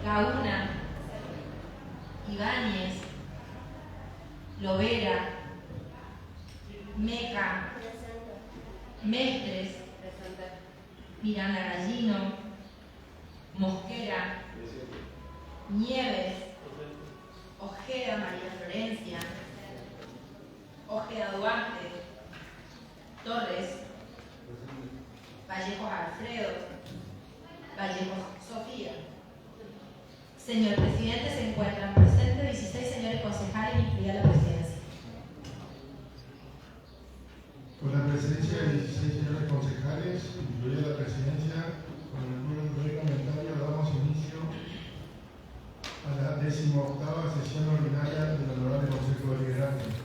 Gauna, Ibáñez, Lovera, Meca, Mestres, Miranda Gallino, Mosquera, Nieves, Ojeda María Florencia, Ojeda Duarte, Torres, Vallejos Alfredo, Vallejos Sofía. Señor presidente, se encuentran presentes 16 señores concejales, incluida la presidencia. Con la presencia de 16 señores concejales, incluida la presidencia, con el número reglamentario damos inicio a la 18ª sesión ordinaria del Honorable Consejo Deliberante.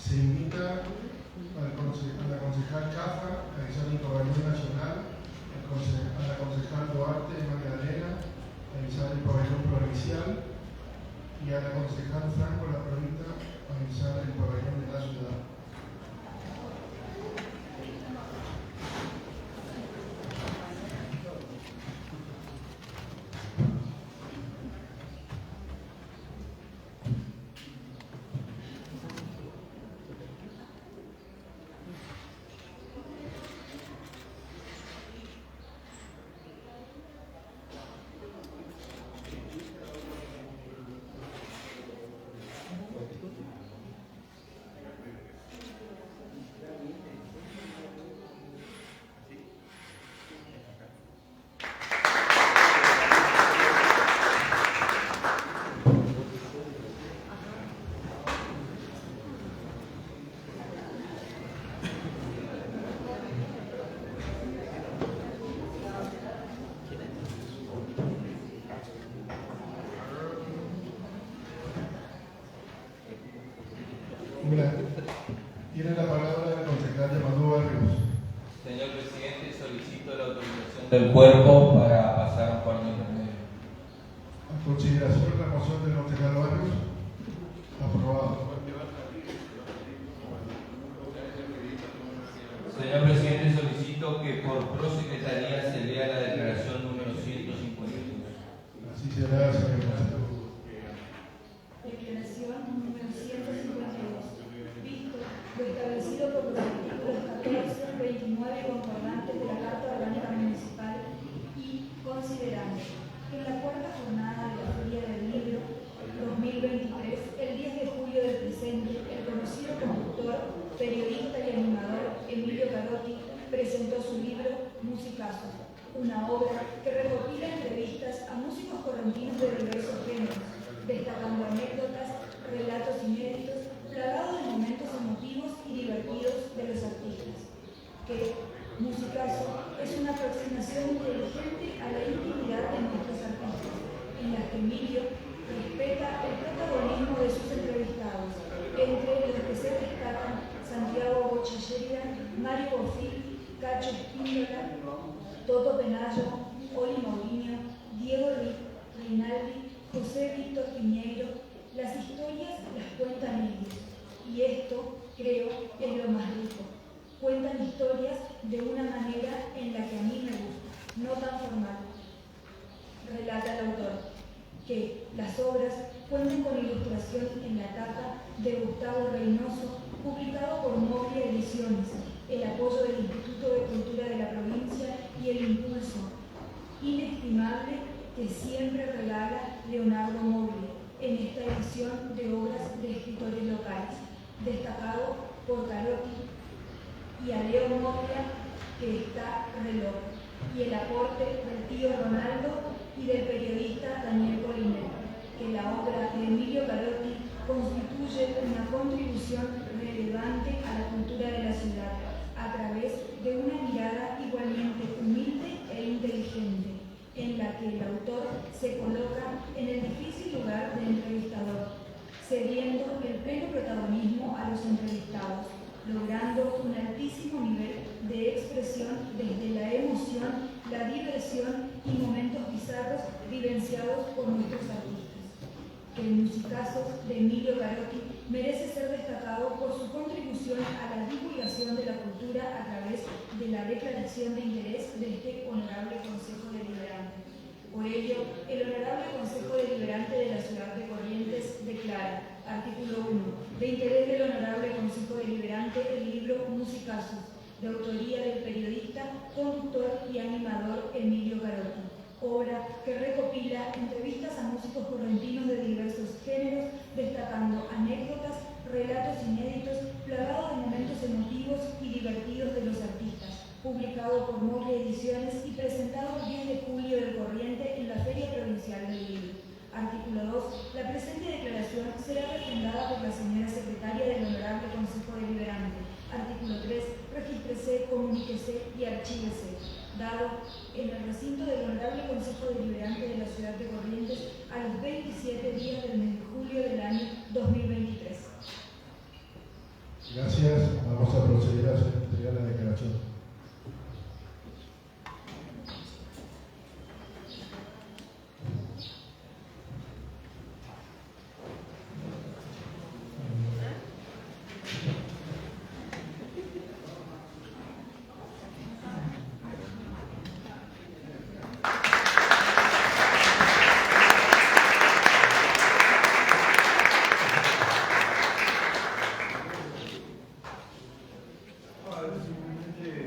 Se invita a la concejal Cafa a realizar el pabellón nacional, a la concejal Duarte Magdalena a realizar el pabellón provincial y a la concejal Franco La Provita a realizar el pabellón de la ciudad. Tiene la palabra el concejal Yamadú Barrios. Señor presidente, solicito la autorización del cuerpo para pasar a un cuarto intermedio. A consideración la moción del concejal Barrios. Aprobado. Señor presidente, solicito que por prosecretaría se lea la declaración número 152. Así será, señor concejal. Declaración número 152. Visto lo establecido por los artículos 14, 29 y concordantes de la Carta Orgánica Municipal y considerando que en la cuarta jornada de la Feria del Libro 2023, el 10 de julio del presente, el conocido conductor, periodista y animador Emilio Carotti presentó su libro Musicazos, una obra que recopila entrevistas a músicos correntinos de diversos géneros, destacando anécdotas, relatos inéditos, plagados de momentos emotivos y divertidos de los artistas. Que Musicazo es una aproximación inteligente a la intimidad de nuestros artistas, en la que Emilio respeta el protagonismo de sus entrevistados, entre los que se destacan Santiago Bochillería, Mario Bofill, Cacho Espíndola, Toto Penayo, Oli Mourinho, Diego Rinaldi, José Víctor Piñeiro. Las historias las cuentan ellos, y esto, creo, es lo más rico. Cuentan historias de una manera en la que a mí me gusta, no tan formal. Relata el autor que las obras cuentan con ilustración en la tapa de Gustavo Reynoso, publicado por Moglia Ediciones, el apoyo del Instituto de Cultura de la provincia y el impulso inestimable que siempre regala Leonardo Moglia en esta edición de obras de escritores locales, destacado por Carotti y a Leo Moglia, que está reloj, y el aporte del tío Ronaldo y del periodista Daniel Polinero, que la obra de Emilio Carotti constituye una contribución relevante a la cultura de la ciudad, a través de una mirada igualmente humilde e inteligente, en la que el autor se coloca en el difícil lugar de entrevistador, cediendo el pleno protagonismo a los entrevistados, logrando un altísimo nivel de expresión desde la emoción, la diversión y momentos bizarros vivenciados por nuestros artistas. Que el musicazo de Emilio Carotti merece ser destacado por su contribución a la divulgación de la cultura a través de la declaración de interés de este honorable Consejo Deliberante. Por ello, el Honorable Consejo Deliberante de la Ciudad de Corrientes declara, artículo 1, de interés del Honorable Consejo Deliberante el libro Musicazos, de autoría del periodista, conductor y animador Emilio Carotti, obra que recopila entrevistas a músicos correntinos de diversos géneros, destacando anécdotas, relatos inéditos, plagados de momentos emotivos y divertidos de los artistas, publicado por Moglia Ediciones y presentado el 10 de julio del corriente en la Feria Provincial del Libro. Artículo 2. La presente declaración será refrendada por la señora secretaria del Honorable Consejo Deliberante. Artículo 3. Regístrese, comuníquese y archívese. Dado en el recinto del Honorable Consejo Deliberante de la Ciudad de Corrientes a los 27 días del mes de julio del año 2023. Gracias. Vamos a proceder a entregar la declaración.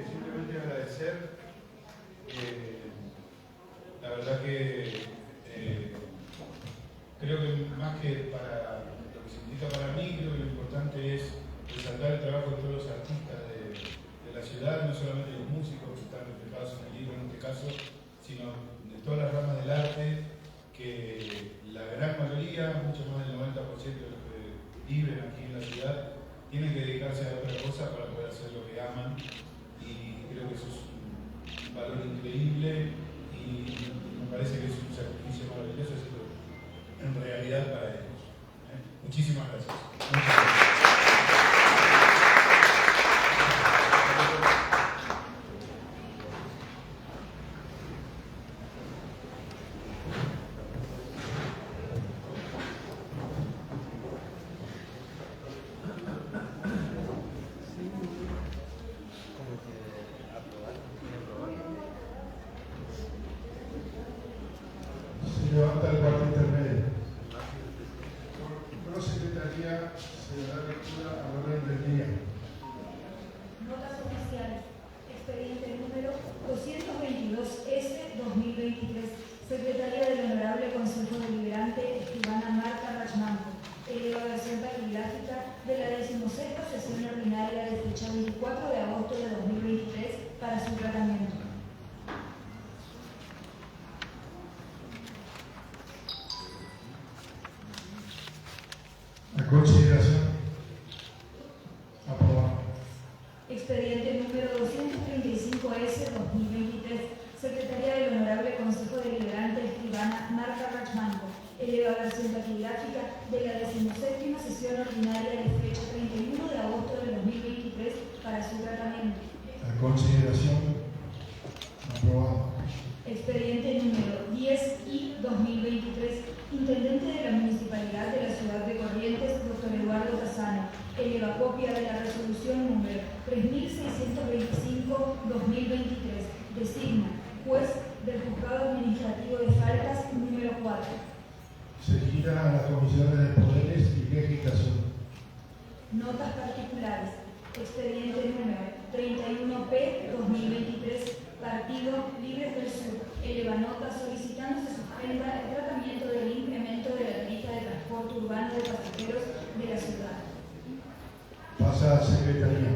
Simplemente agradecer. La verdad que creo que más que para lo que significa para mí, creo que lo importante es resaltar el trabajo de todos los artistas de la ciudad, no solamente los músicos que están reflejados en el libro en este caso, sino de todas las ramas del arte, que la gran mayoría, mucho más del 90% de los que viven aquí en la ciudad, tienen que dedicarse a otra cosa para poder hacer lo que aman, y creo que eso es un valor increíble y me parece que es un sacrificio maravilloso hacerlo en realidad para ellos. Muchísimas gracias. Muchas gracias. Se levanta el cuarto intermedio. Por secretaría se dará lectura al orden del día. Notas oficiales. Expediente número 222-S-2023. Secretaria del Honorable Consejo Deliberante, Escribana Marta Rachmanco. Elaboración taquigráfica de la 16ª sesión ordinaria de fecha 24 de agosto de 2023 para su tratamiento. A consideración. Aprobado. Expediente número 235-S-2023. Secretaria del Honorable Consejo Deliberante, Escribana Marta Rachmanco. Elevación taquigráfica de la 17ª sesión ordinaria de fecha 31 de agosto de 2023 para su tratamiento. A consideración. Aprobado. Expediente número 10-I-2023. Intendente de la Municipalidad de la Ciudad de Corrientes, Dr. Eduardo Casano. Eleva copia de la resolución número 3625-2023. Designa juez del Juzgado Administrativo de Faltas número 4. Se gira a las comisiones de poderes y legislación. Notas particulares. Expediente número 31P-2023. Partido Libres del Sur. Eleva nota solicitando se suspenda el tratamiento del incremento de la tarifa de transporte urbano de pasajeros de la ciudad. Pasa a secretaría.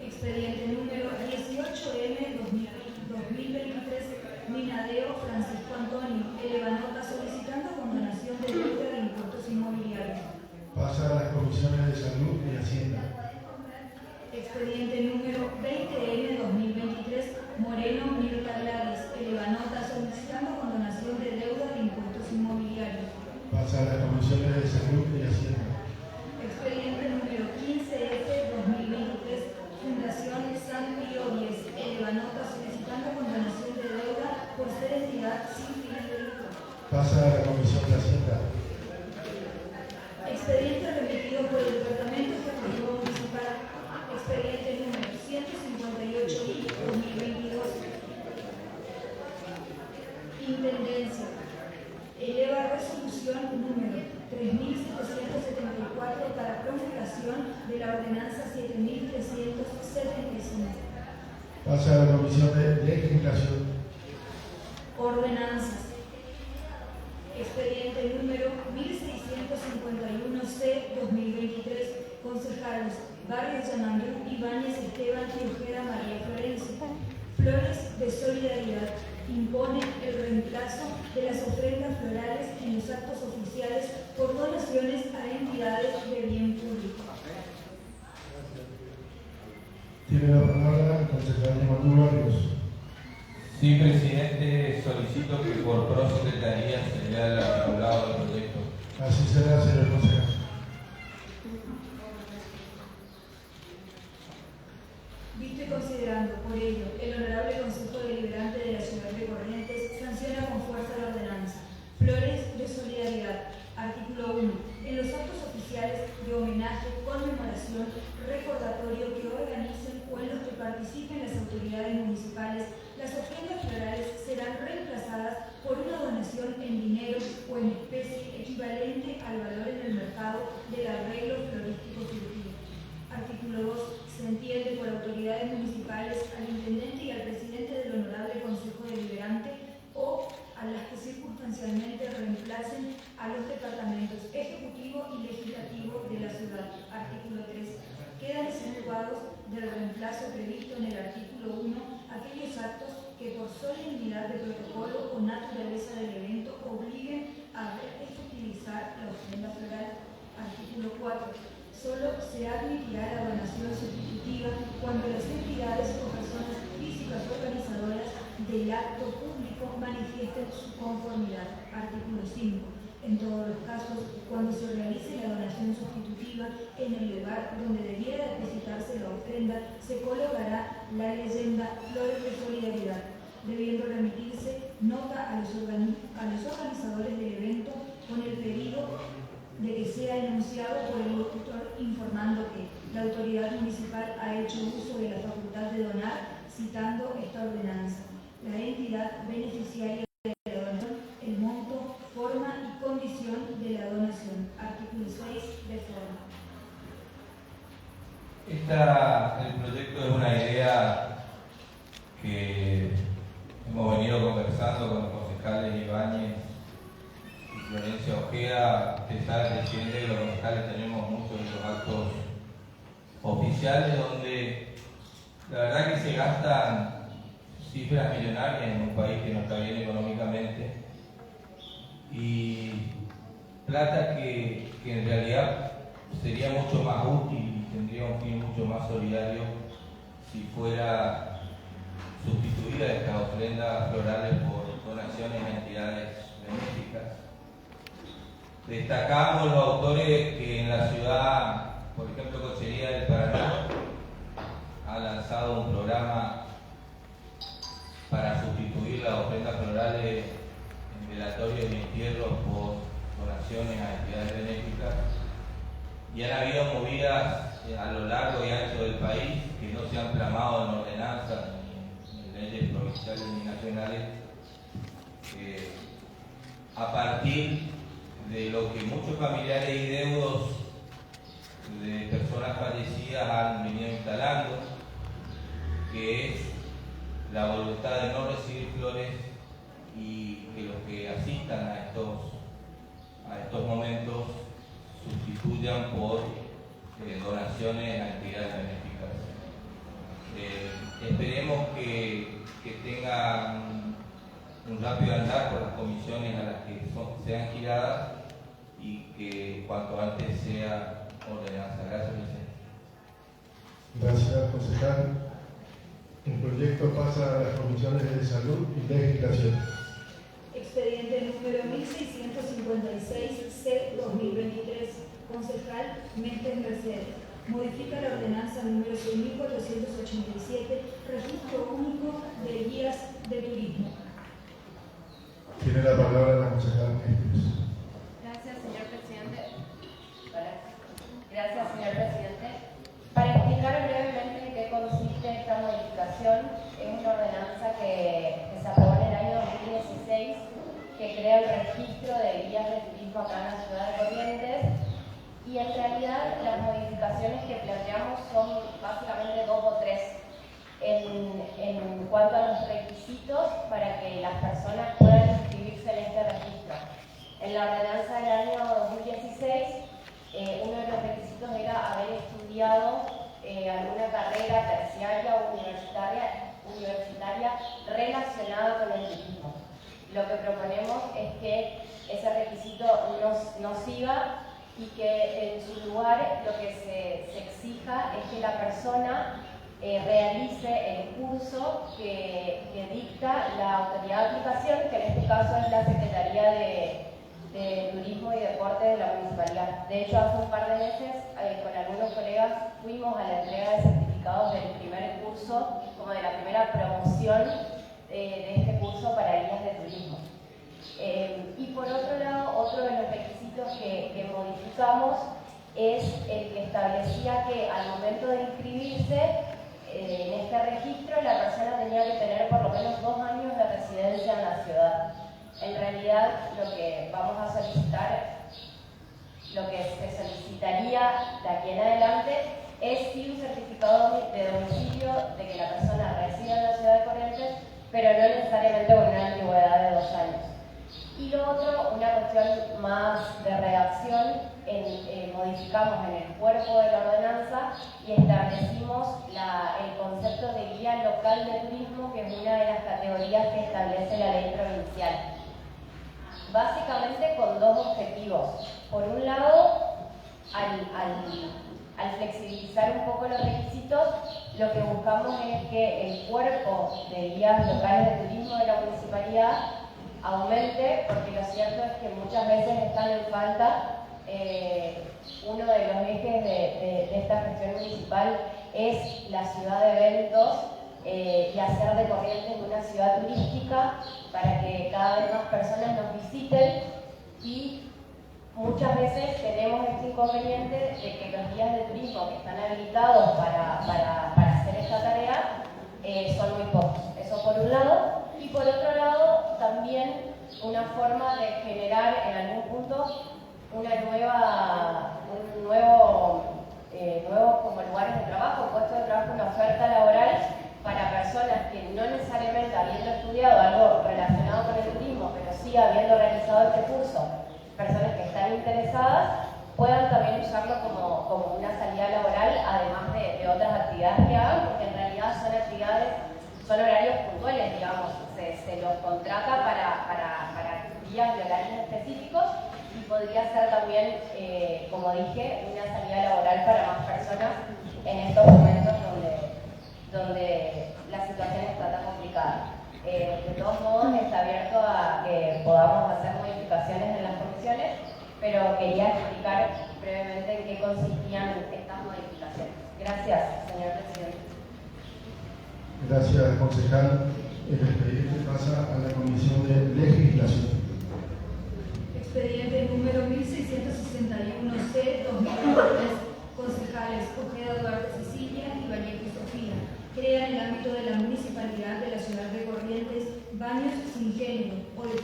Expediente número 18M-2023. Minadeo Francisco Antonio. Eleva nota solicitando condonación de deuda de impuestos inmobiliarios. Pasa a las comisiones de salud y hacienda. Expediente número 20M-2023. Moreno Mirta Gladys. Eleva nota solicitando condonación de deuda de impuestos inmobiliarios. Pasa a las comisiones de salud y hacienda. Expediente número 15F-2023. Fundación San Pío X. Eleva nota solicitando condonación de deuda por ser entidad sin fines de lucro. Pasa a la comisión de hacienda. Expediente remitido por el Departamento Ejecutivo Municipal. Expediente número 158-2022. Intendencia eleva resolución número 3774 para promulgación de la ordenanza 7375. Pasa a la Comisión de Legislación. Ordenanzas. Expediente número 1651C-2023. Concejales Barrios Yamandú, Ibáñez, Esteban y Ojeda María Florencia. Flores de solidaridad. Impone el reemplazo de las ofrendas florales en los actos oficiales por donaciones a entidades de bien público. Tiene la palabra el concejal Yamandú Barrios. Sí, presidente, solicito que por prosecretaría se lea el articulado del proyecto. Así será, señor concejal. Visto y considerando por ello, el Honorable Consejo Deliberante de la Ciudad de Corrientes sanciona con fuerza la ordenanza. Flores de solidaridad. Artículo 1. En los actos oficiales de homenaje, conmemoración, recordatorio que organicen o en los que participen las autoridades municipales, las ofrendas florales serán reemplazadas por una donación en dinero o en especie equivalente al valor en el mercado del arreglo florístico surgido. Artículo 2. Se entiende por autoridades municipales al intendente y al presidente del Honorable Consejo Deliberante o a las que circunstancialmente reemplacen a los departamentos ejecutivo y legislativo de la ciudad. Artículo 3. Quedan exceptuados del reemplazo previsto en el artículo 1 aquellos actos que por solemnidad de protocolo o naturaleza del evento obliguen a efectivizar la ofrenda floral. Artículo 4. Solo se admitirá la donación sustitutiva cuando las entidades o personas físicas organizadoras del acto público manifiesten su conformidad. Artículo 5. En todos los casos, cuando se realice la donación sustitutiva, en el lugar donde debiera depositarse la ofrenda, se colocará la leyenda Flores de Solidaridad, debiendo remitirse nota a los organizadores del evento con el pedido de que sea enunciado por el locutor informando que la autoridad municipal ha hecho uso de la facultad de donar, citando esta ordenanza. La entidad beneficiaria de la donación, el monto, forma y condición de la donación. Artículo 6 de forma. El proyecto es una idea que hemos venido conversando con los concejales Ibáñez y Florencia Ojeda. Usted sabe, presidente, que los concejales tenemos muchos de los actos oficiales donde la verdad que se gastan cifras millonarias en un país que no está bien económicamente y plata que en realidad sería mucho más útil y tendría un fin mucho más solidario si fuera sustituida estas ofrendas florales por donaciones a entidades benéficas. Destacamos los autores que en la ciudad, por ejemplo, Cochería del Paraná ha lanzado un programa para sustituir las ofrendas florales en velatorios y entierros por donaciones a entidades benéficas. Y han habido movidas a lo largo y ancho del país que no se han plasmado en ordenanzas ni en leyes provinciales ni nacionales a partir de lo que muchos familiares y deudos de personas fallecidas han venido instalando, que es la voluntad de no recibir flores y que los que asistan a estos momentos sustituyan por donaciones a entidades benéficas. Esperemos que tengan un rápido andar por las comisiones a las que sean giradas y que cuanto antes sea ordenanza. Gracias, presidente. Gracias, concejal. El proyecto pasa a las comisiones de Salud y Legislación. Expediente número 1656-C-2023. Concejal Méndez Mercedes. Modifica la ordenanza número 6487, Registro Único de Guías de Turismo. Tiene la palabra la concejal Méndez. Gracias, señor presidente. Gracias, señor presidente. Para explicar brevemente en qué consiste esta modificación, es una ordenanza que se aprobó en el año 2018 2016 que crea el registro de guías de turismo acá en la ciudad de Corrientes, y en realidad las modificaciones que planteamos son básicamente 2 o 3 en cuanto a los requisitos para que las personas puedan inscribirse en este registro. En la ordenanza del año 2016, uno de los requisitos era haber estudiado alguna carrera terciaria o universitaria relacionada con el turismo. Lo que proponemos es que ese requisito no siga y que en su lugar lo que se exija es que la persona realice el curso que dicta la autoridad de aplicación, que en este caso es la Secretaría de Turismo y Deporte de la Municipalidad. De hecho, hace un par de meses con algunos colegas fuimos a la entrega de certificados del primer curso, como de la primera promoción de este curso para guías de turismo. Y por otro lado, otro de los requisitos que modificamos es el que establecía que al momento de inscribirse en este registro la persona tenía que tener por lo menos 2 años de residencia en la ciudad. En realidad lo que vamos a solicitar, lo que se solicitaría de aquí en adelante es sí un certificado de domicilio de que la persona reside en la ciudad de Corrientes, pero no necesariamente con una antigüedad de 2 años. Y lo otro, una cuestión más de redacción, modificamos en el cuerpo de la ordenanza y establecimos el concepto de guía local de turismo, que es una de las categorías que establece la ley provincial. Básicamente con 2 objetivos. Por un lado, al flexibilizar un poco los requisitos, lo que buscamos es que el cuerpo de guías locales de turismo de la municipalidad aumente, porque lo cierto es que muchas veces están en falta. Uno de los ejes de esta gestión municipal es la ciudad de eventos y hacer de Corrientes una ciudad turística para que cada vez más personas nos visiten, y muchas veces tenemos este inconveniente de que los guías de turismo que están habilitados para hacer esta tarea son muy pocos. Eso por un lado. Y por otro lado, también una forma de generar en algún punto nuevos como lugares de trabajo, puestos de trabajo, una oferta laboral para personas que no necesariamente habiendo estudiado algo relacionado con el turismo, pero sí habiendo realizado este curso, personas que están interesadas puedan también usarlo como una salida laboral, además de otras actividades que hagan, porque en realidad son horarios puntuales, digamos, se los contrata para días de horarios específicos, y podría ser también, como dije, una salida laboral para más personas en estos momentos donde la situación está tan complicada. De todos modos, está abierto a que podamos hacer modificaciones en las comisiones, pero quería explicar brevemente en qué consistían estas modificaciones. Gracias, señor presidente. Gracias, concejal. El expediente pasa a la Comisión de Legislación. Expediente número 1661C, 2023, concejales Ojeda Duarte Cecilia y Vallejo Sofía. Crea en el ámbito de la municipalidad de la ciudad de Corrientes baños sin género o de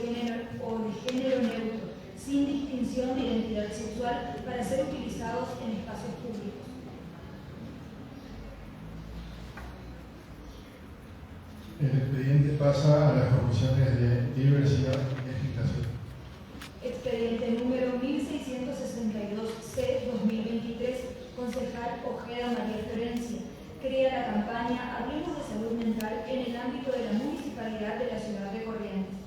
género neutro, sin distinción de identidad sexual, para ser utilizados en espacios públicos. El expediente pasa a las comisiones de Diversidad y Legislación. Expediente número 1662C, 2023, concejal Ojeda María Florencia. Crea la campaña Hablemos de Salud Mental en el ámbito de la municipalidad de la ciudad de Corrientes.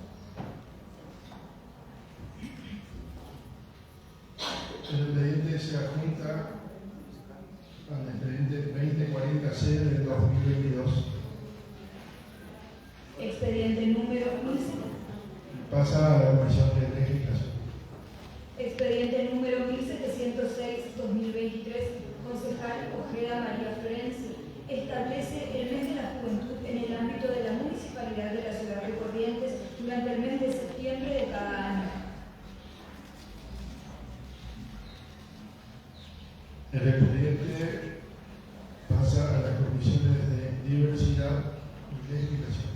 El expediente se adjunta al expediente 2040C del 2022. Expediente número 15. Pasa a la Comisión de Legislación. Expediente número 1706-2023, concejal Ojeda María Florencia. Establece el mes de la juventud en el ámbito de la municipalidad de la ciudad de Corrientes durante el mes de septiembre de cada año. El expediente pasa a las comisiones de Diversidad y Legislación.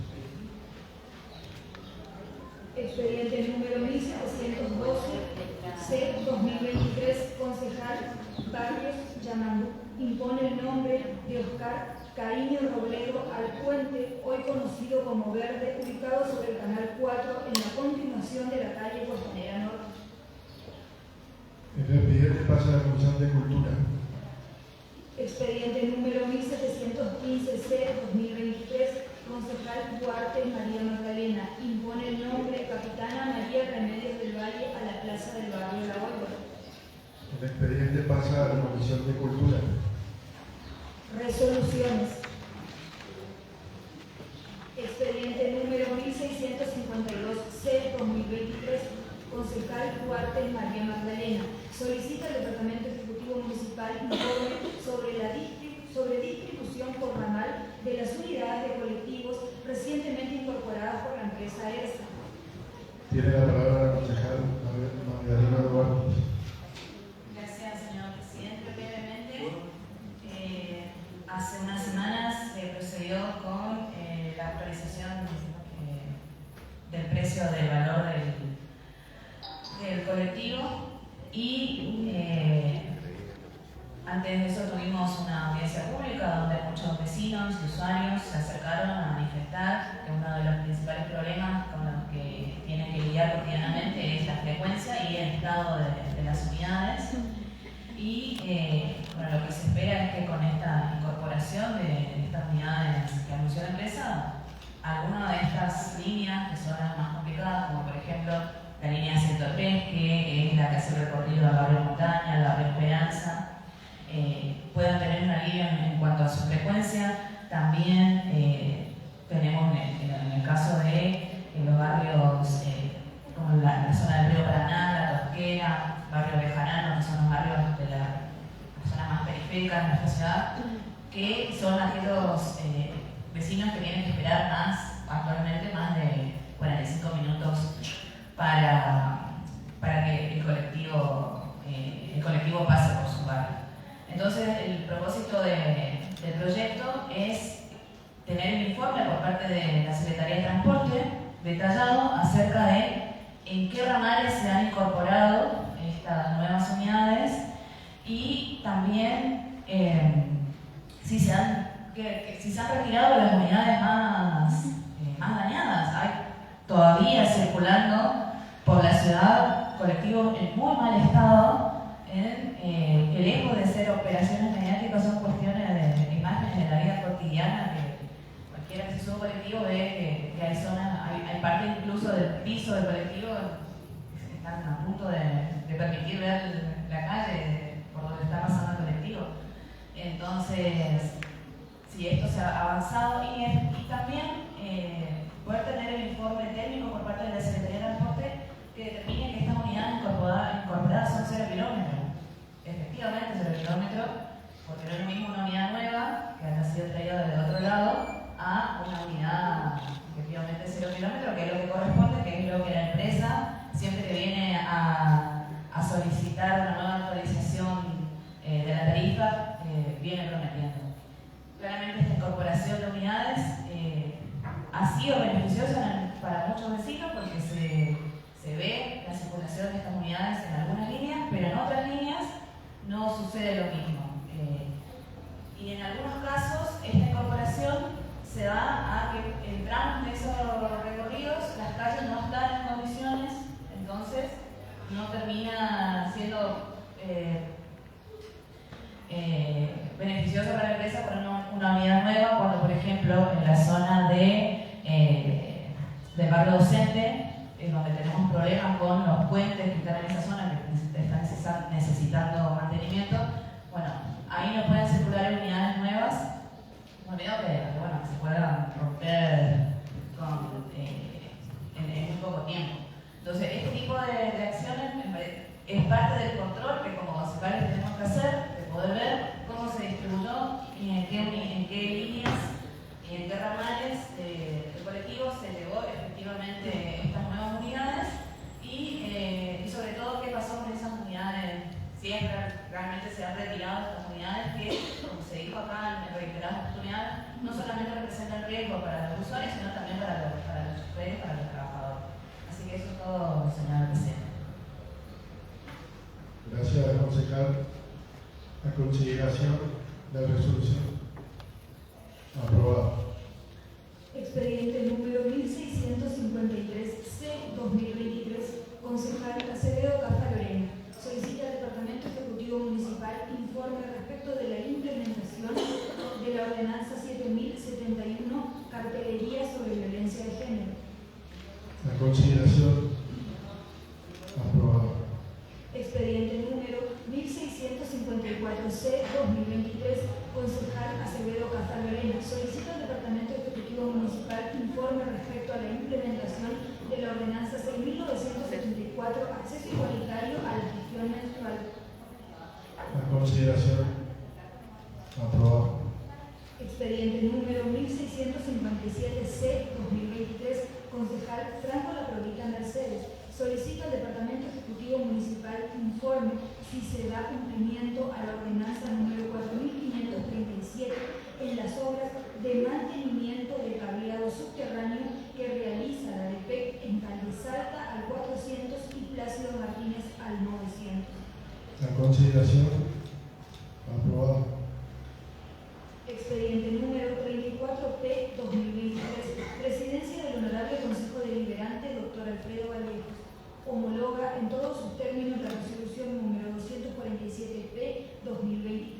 Expediente número 1712, C. 2023, concejal Barrios Yamandu. Impone el nombre de Oscar Cariño Robledo al puente, hoy conocido como Verde, ubicado sobre el Canal 4, en la continuación de la calle Costanera Norte. El expediente pasa a la Comisión de Cultura. Expediente número 1715C 2023, concejal Duarte María Magdalena. Impone el nombre Capitana María Remedios del Valle a la plaza del barrio La Huelva. El expediente pasa a la Comisión de Cultura. Resoluciones. Expediente número 1652C 2023, concejal Duarte María Magdalena. Solicita al Departamento Ejecutivo Municipal informe sobre distribución por ramal de las unidades de colectivos recientemente incorporadas por la empresa ERSA. Tiene la palabra la concejal Magdalena Duarte. Gracias, señor presidente. Brevemente, hace unas semanas se procedió con la actualización del precio del valor del colectivo y antes de eso tuvimos una audiencia pública donde muchos vecinos y usuarios se acercaron a manifestar que uno de los principales problemas con los que tienen que lidiar cotidianamente es la frecuencia y el estado de las unidades. Y bueno, lo que se espera es que con esta incorporación de estas unidades que anunció la empresa, algunas de estas líneas que son las más complicadas, como por ejemplo la línea 103, que es la que hace el recorrido al barrio Montaña, al barrio Esperanza, puedan tener un alivio en cuanto a su frecuencia. También tenemos en el caso de los barrios como la zona del río Paraná, la Tosquera, barrio Bejarano, que son los barrios de las zonas más periféricas de nuestra ciudad, que son aquellos vecinos que tienen que esperar actualmente más de 45 minutos para que el colectivo pase por su barrio. Entonces, el propósito del proyecto es tener el informe por parte de la Secretaría de Transporte detallado acerca de en qué ramales se han incorporado estas nuevas unidades y también si se han retirado las unidades más dañadas. Hay todavía circulando por la ciudad colectivos en muy mal estado, que lejos de ser operaciones mediáticas son cuestiones de imágenes de la vida cotidiana, que cualquiera que se sube a un colectivo ve que hay zonas, hay parte incluso del piso del colectivo que están a punto de permitir ver la calle por donde está pasando el colectivo. Entonces, si esto se ha avanzado y también poder tener el informe técnico por parte de la Secretaría de Transporte que determine que estas unidades incorporadas son 0 kilómetros. Efectivamente 0 kilómetros, porque no es lo mismo una unidad nueva que haya sido traída de otro lado a una unidad efectivamente 0 kilómetros, que es lo que corresponde, que es lo que la empresa, siempre que viene a solicitar una nueva actualización de la tarifa, viene prometiendo. Claramente esta incorporación de unidades ha sido beneficiosa para muchos vecinos porque se ve la circulación de estas unidades en algunas líneas, pero en otras líneas no sucede lo mismo. Y en algunos casos esta incorporación se da a que en tramos de esos recorridos las calles no están en condiciones, entonces no termina siendo beneficioso para la empresa poner una unidad nueva cuando, por ejemplo, en la zona del barrio docente, donde tenemos problemas con los puentes que están en esa zona que están necesitando mantenimiento, bueno, ahí no pueden circular unidades nuevas, con miedo que se puedan romper en muy poco tiempo. Entonces, este tipo de acciones es parte del control que como concejales tenemos que hacer, de poder ver cómo se distribuyó y en qué líneas y en qué ramales de colectivos se llevó efectivamente estas nuevas unidades y sobre todo qué pasó con esas unidades, si realmente se han retirado estas unidades que, como se dijo acá en reiteradas oportunidades, no solamente representan riesgo para los usuarios, sino también para los choferes, para los trabajadores. Así que eso es todo, señora presidenta. Gracias, concejal. A consideración la resolución. Aprobado. Expediente número 1653-C-2023, concejal Acevedo Caja Lorena. Solicita al Departamento Ejecutivo Municipal informe respecto de la implementación de la Ordenanza 7071, cartelería sobre violencia de género. A consideración. Aprobado. Expediente número 1654-C-2023, concejal Acevedo Caja Lorena. Solicita al Departamento Ejecutivo Municipal informe respecto a la implementación de la Ordenanza 6.974, acceso igualitario a la gestión menstrual. A consideración. Aprobado. Expediente número 1657-C-2023, concejal Franco La Provita Mercedes. Solicita al Departamento Ejecutivo Municipal informe si se da cumplimiento a la ordenanza número 4537 en las obras de mantenimiento de cableado subterráneo que realiza la DPEC en Calle Salta al 400 y Plácido Martínez al 900. A consideración. Aprobado. Expediente número 34P-2023, Presidencia del Honorable Consejo Deliberante, Dr. Alfredo Vallejos. Homologa en todos sus términos la resolución número 247P-2023.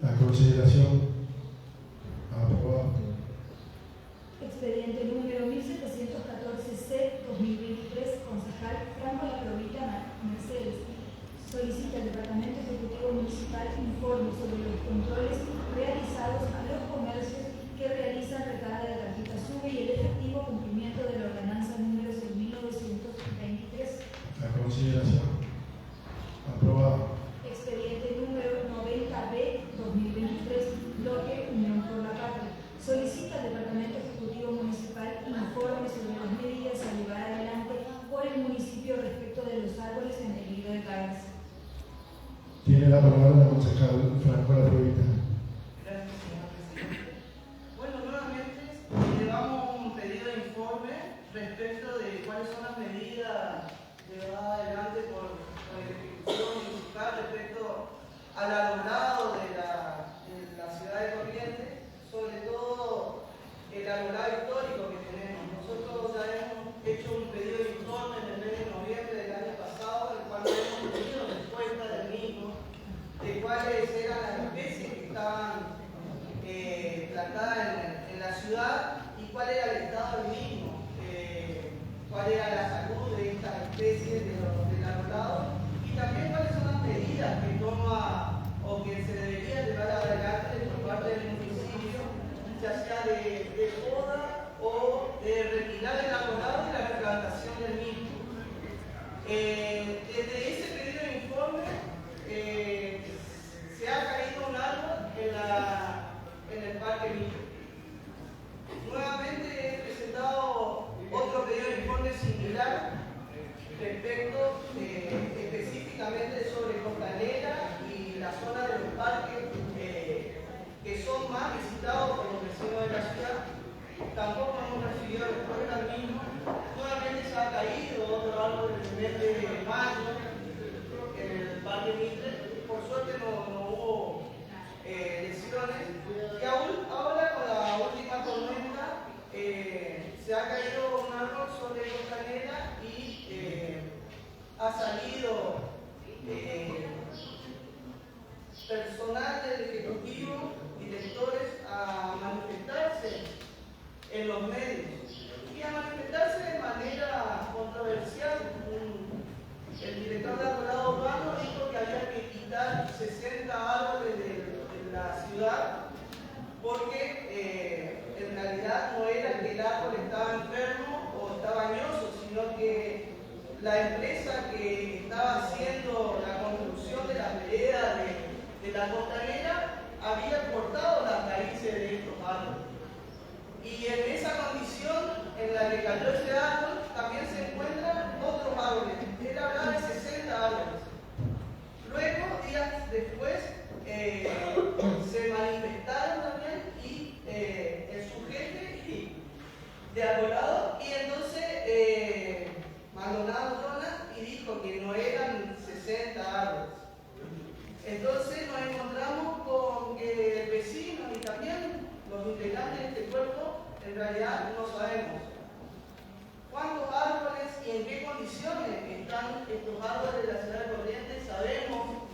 A consideración. Aprobado. Expediente número 1714C-2023, concejal Franco La Provita Mercedes. Solicita al Departamento Ejecutivo Municipal informe sobre los controles realizados a los comercios que realizan recarga de tarjeta SUBE y el efectivo cumplimiento de la ordenanza número 6.923. A consideración. Aprobado. Expediente número 90B-2023, bloque Unión por la Patria. Solicita al Departamento Ejecutivo Municipal informe sobre las medidas a llevar adelante por el municipio respecto de los árboles en peligro de caerse. Tiene la palabra la concejal Franco La Provita. Gracias, señor presidente. Bueno, nuevamente llevamos un pedido de informe respecto de cuáles son las medidas llevadas adelante por la Ejecución Municipal respecto al alumbrado de la ciudad de Corrientes, sobre todo el alumbrado histórico que tenemos. Nosotros ya hemos hecho un pedido de informe en el mes de noviembre del año pasado, el cual no hemos tenido respuesta del mismo, de cuáles eran las especies que estaban plantadas en la ciudad y cuál era el estado del mismo, cuál era la salud de estas especies del arbolado y también cuáles son las medidas que toma o que se debería llevar adelante por parte del municipio, ya sea de poda o de retirar el arbolado y la replantación del mismo. Desde ese pedido de informe se ha caído un árbol en el Parque Micro. Nuevamente he presentado otro pedido de informe similar respecto específicamente sobre Costanera y la zona de los parques que son más visitados por los vecinos de la ciudad. Tampoco hemos recibido respuesta al mismo. Nuevamente se ha caído otro árbol en el mes de mayo en el Parque Mitre. Por suerte no hubo lesiones. Y ahora con la última tormenta se ha caído un árbol sobre Costanera y ha salido personal del Ejecutivo, directores, a manifestarse en los medios y a manifestarse de manera controversial. El director de arbolado urbano dijo que había que quitar 60 árboles de la ciudad porque en realidad no era que el árbol estaba enfermo o estaba dañoso, sino que la empresa que estaba haciendo la construcción de la vereda de la Costanera había cortado las raíces de estos árboles. Y en esa condición en la que cayó ese árbol también se encuentran otros árboles. Él hablaba de 60 árboles. Luego, días después, se manifestaron también y el sujeto de arbolado y entonces realidad no sabemos cuántos árboles y en qué condiciones están estos árboles de la ciudad de Corrientes. Sabemos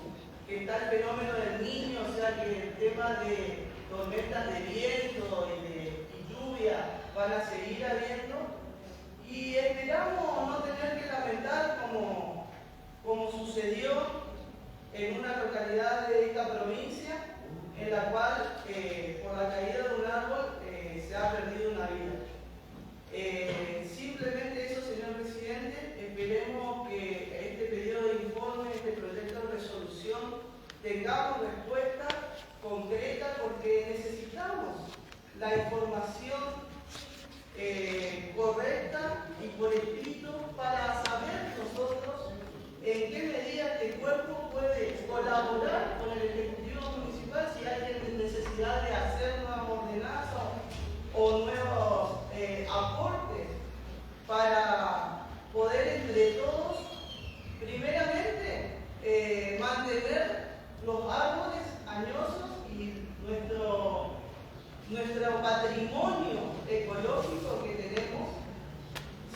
que está el fenómeno del Niño, o sea que el tema de tormentas de viento y lluvia van a seguir habiendo, y esperamos no tener que lamentar como sucedió en una localidad de esta provincia, en la cual por la caída de un árbol se ha perdido una vida. Simplemente eso, señor presidente. Esperemos que este pedido de informe, este proyecto de resolución, tengamos respuesta concreta, porque necesitamos la información correcta y por escrito para saber nosotros en qué medida este cuerpo puede colaborar con el Ejecutivo Municipal, si hay necesidad de hacer nuevas ordenanzas o nuevos aportes para poder entre todos, primeramente, mantener los árboles añosos y nuestro patrimonio ecológico que tenemos.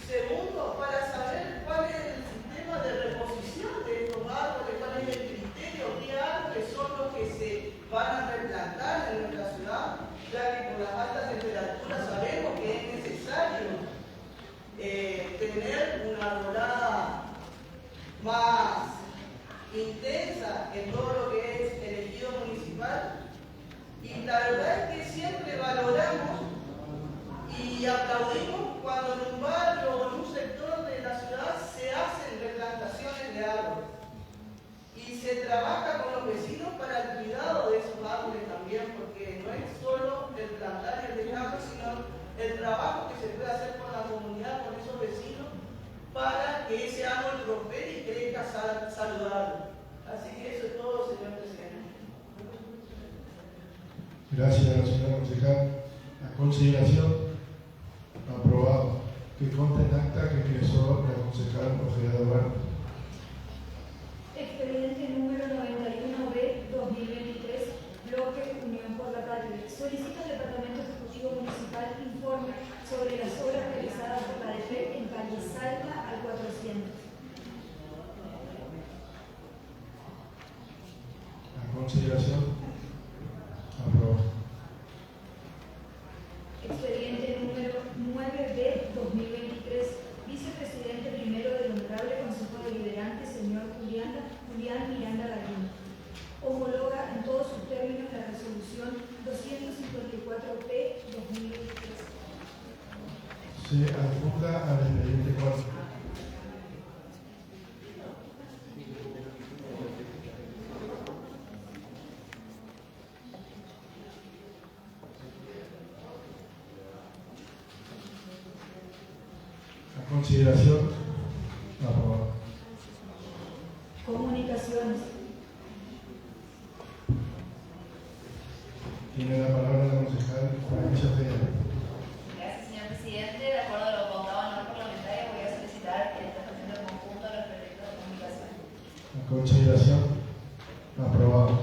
Segundo, para saber cuál es el sistema de reposición de estos árboles, cuál es el criterio, qué árboles son los que se van a replantar en nuestra ciudad, ya que con las altas temperaturas sabemos que es necesario tener una arbolada más intensa en todo lo que es el ejido municipal. Y la verdad es que siempre valoramos y aplaudimos cuando en un barrio o en un sector de la ciudad se hacen replantaciones de árboles y se trabaja con los vecinos para el cuidado de esos árboles también, porque no es solo el plantar y el dejarlo, sino el trabajo que se puede hacer con la comunidad, con esos vecinos, para que ese árbol prospere y crezca saludable. Así que eso es todo, señor presidente. Gracias, señora concejal. A consideración, aprobado. Que consta en acta que ingresó la concejal Ojeda Duarte. Expediente número 91B 2023, bloque Unión por la Patria. Solicita al Departamento Ejecutivo Municipal informe sobre las obras realizadas por la DEFEC en calle Salta al 400. A consideración, aprobado. Expediente número 9B 2023, vicepresidente primero del Honorable Consejo Deliberante, señor Julián Miranda Gallina. Homologa en todos sus términos la resolución 254P 2023. Se adjunta al expediente 4. A consideración, aprobado. Comunicaciones. Tiene la palabra la concejal Florencia Ojeda. Gracias, señor presidente. De acuerdo a lo votado en la parlamentaria, voy a solicitar el tratamiento conjunto de los proyectos de comunicación. A consideración, aprobado.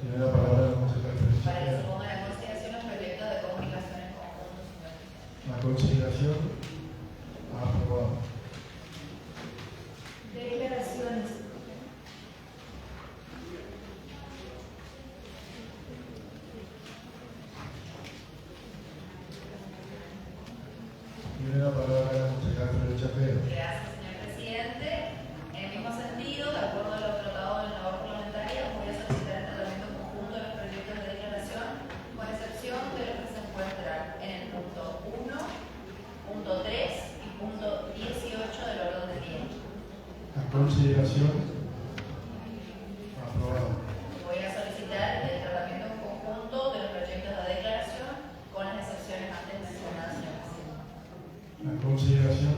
Tiene la palabra la concejal Florencia Para que se Ojeda. pongan a consideración los proyectos de comunicación en conjunto, señor presidente. A consideración, aprobado. Declaraciones. Tiene la palabra la concejal Florencia Ojeda. Gracias, señor presidente. En el mismo sentido, de acuerdo a lo tratado en la labor parlamentaria, voy a solicitar el tratamiento conjunto de los proyectos de declaración, con excepción de los que se encuentran en el punto 1, punto 3 y punto 18 del orden del día. A consideración, aprobado. Voy a solicitar el tratamiento en conjunto de los proyectos de declaración, con las excepciones antes mencionadas, señor presidente. A consideración,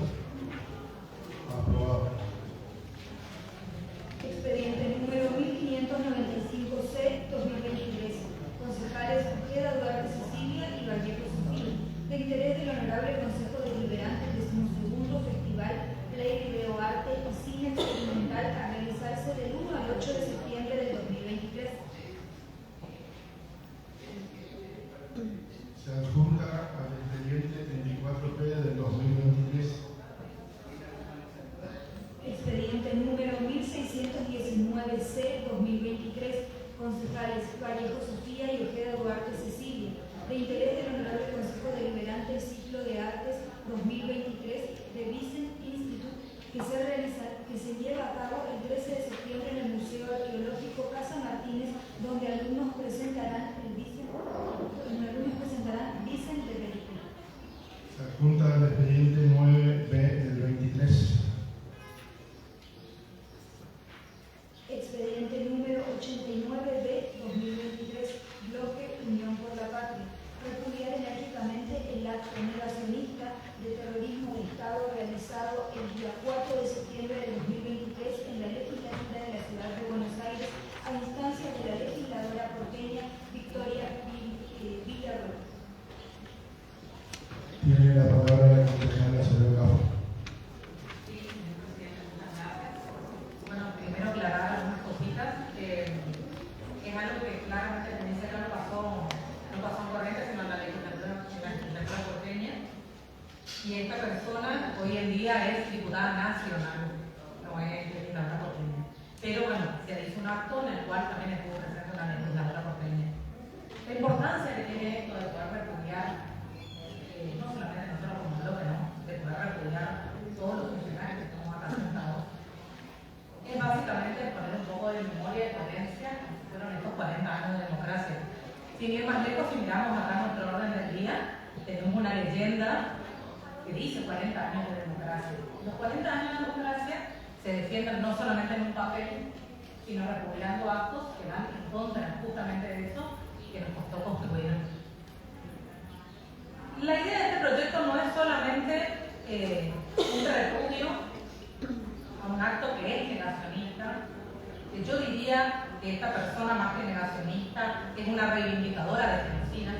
aprobado. Expediente número 1595C 2023. Concejales Ojeda Duarte Cecilia y Vallejo Sofía. De interés del Honorable Consejo Deliberante del 12º Festival Play Video Arte y Cine Experimental a realizarse del 1 al 8 de septiembre del 2023. Se adjunta al expediente Tiene la palabra la concejala Soledad Cabo. Sí, señor presidente, muchas gracias. Bueno, primero aclarar algunas cositas. Es algo que claramente en ese caso no pasó en Corrientes, sino en la legislatura porteña. Y esta persona hoy en día es diputada nacional, no es legisladora porteña. Pero bueno, se hizo un acto en el cual también estuvo presente la legisladora porteña. La importancia que tiene esto de poder repudiar, no solamente nosotros como bloque, ¿no? De poder repudiar todos los funcionarios que estamos acá sentados, es básicamente poner un poco de memoria y coherencia que fueron estos 40 años de democracia. Sin ir más lejos, si miramos acá nuestro orden del día, tenemos una leyenda que dice 40 años de democracia. Los 40 años de democracia se defienden no solamente en un papel, sino repudiando actos que van en contra justamente de eso que nos costó construir. La idea de este proyecto no es solamente un repudio a un acto que es negacionista. Yo diría que esta persona, más que negacionista, es una reivindicadora de genocidas,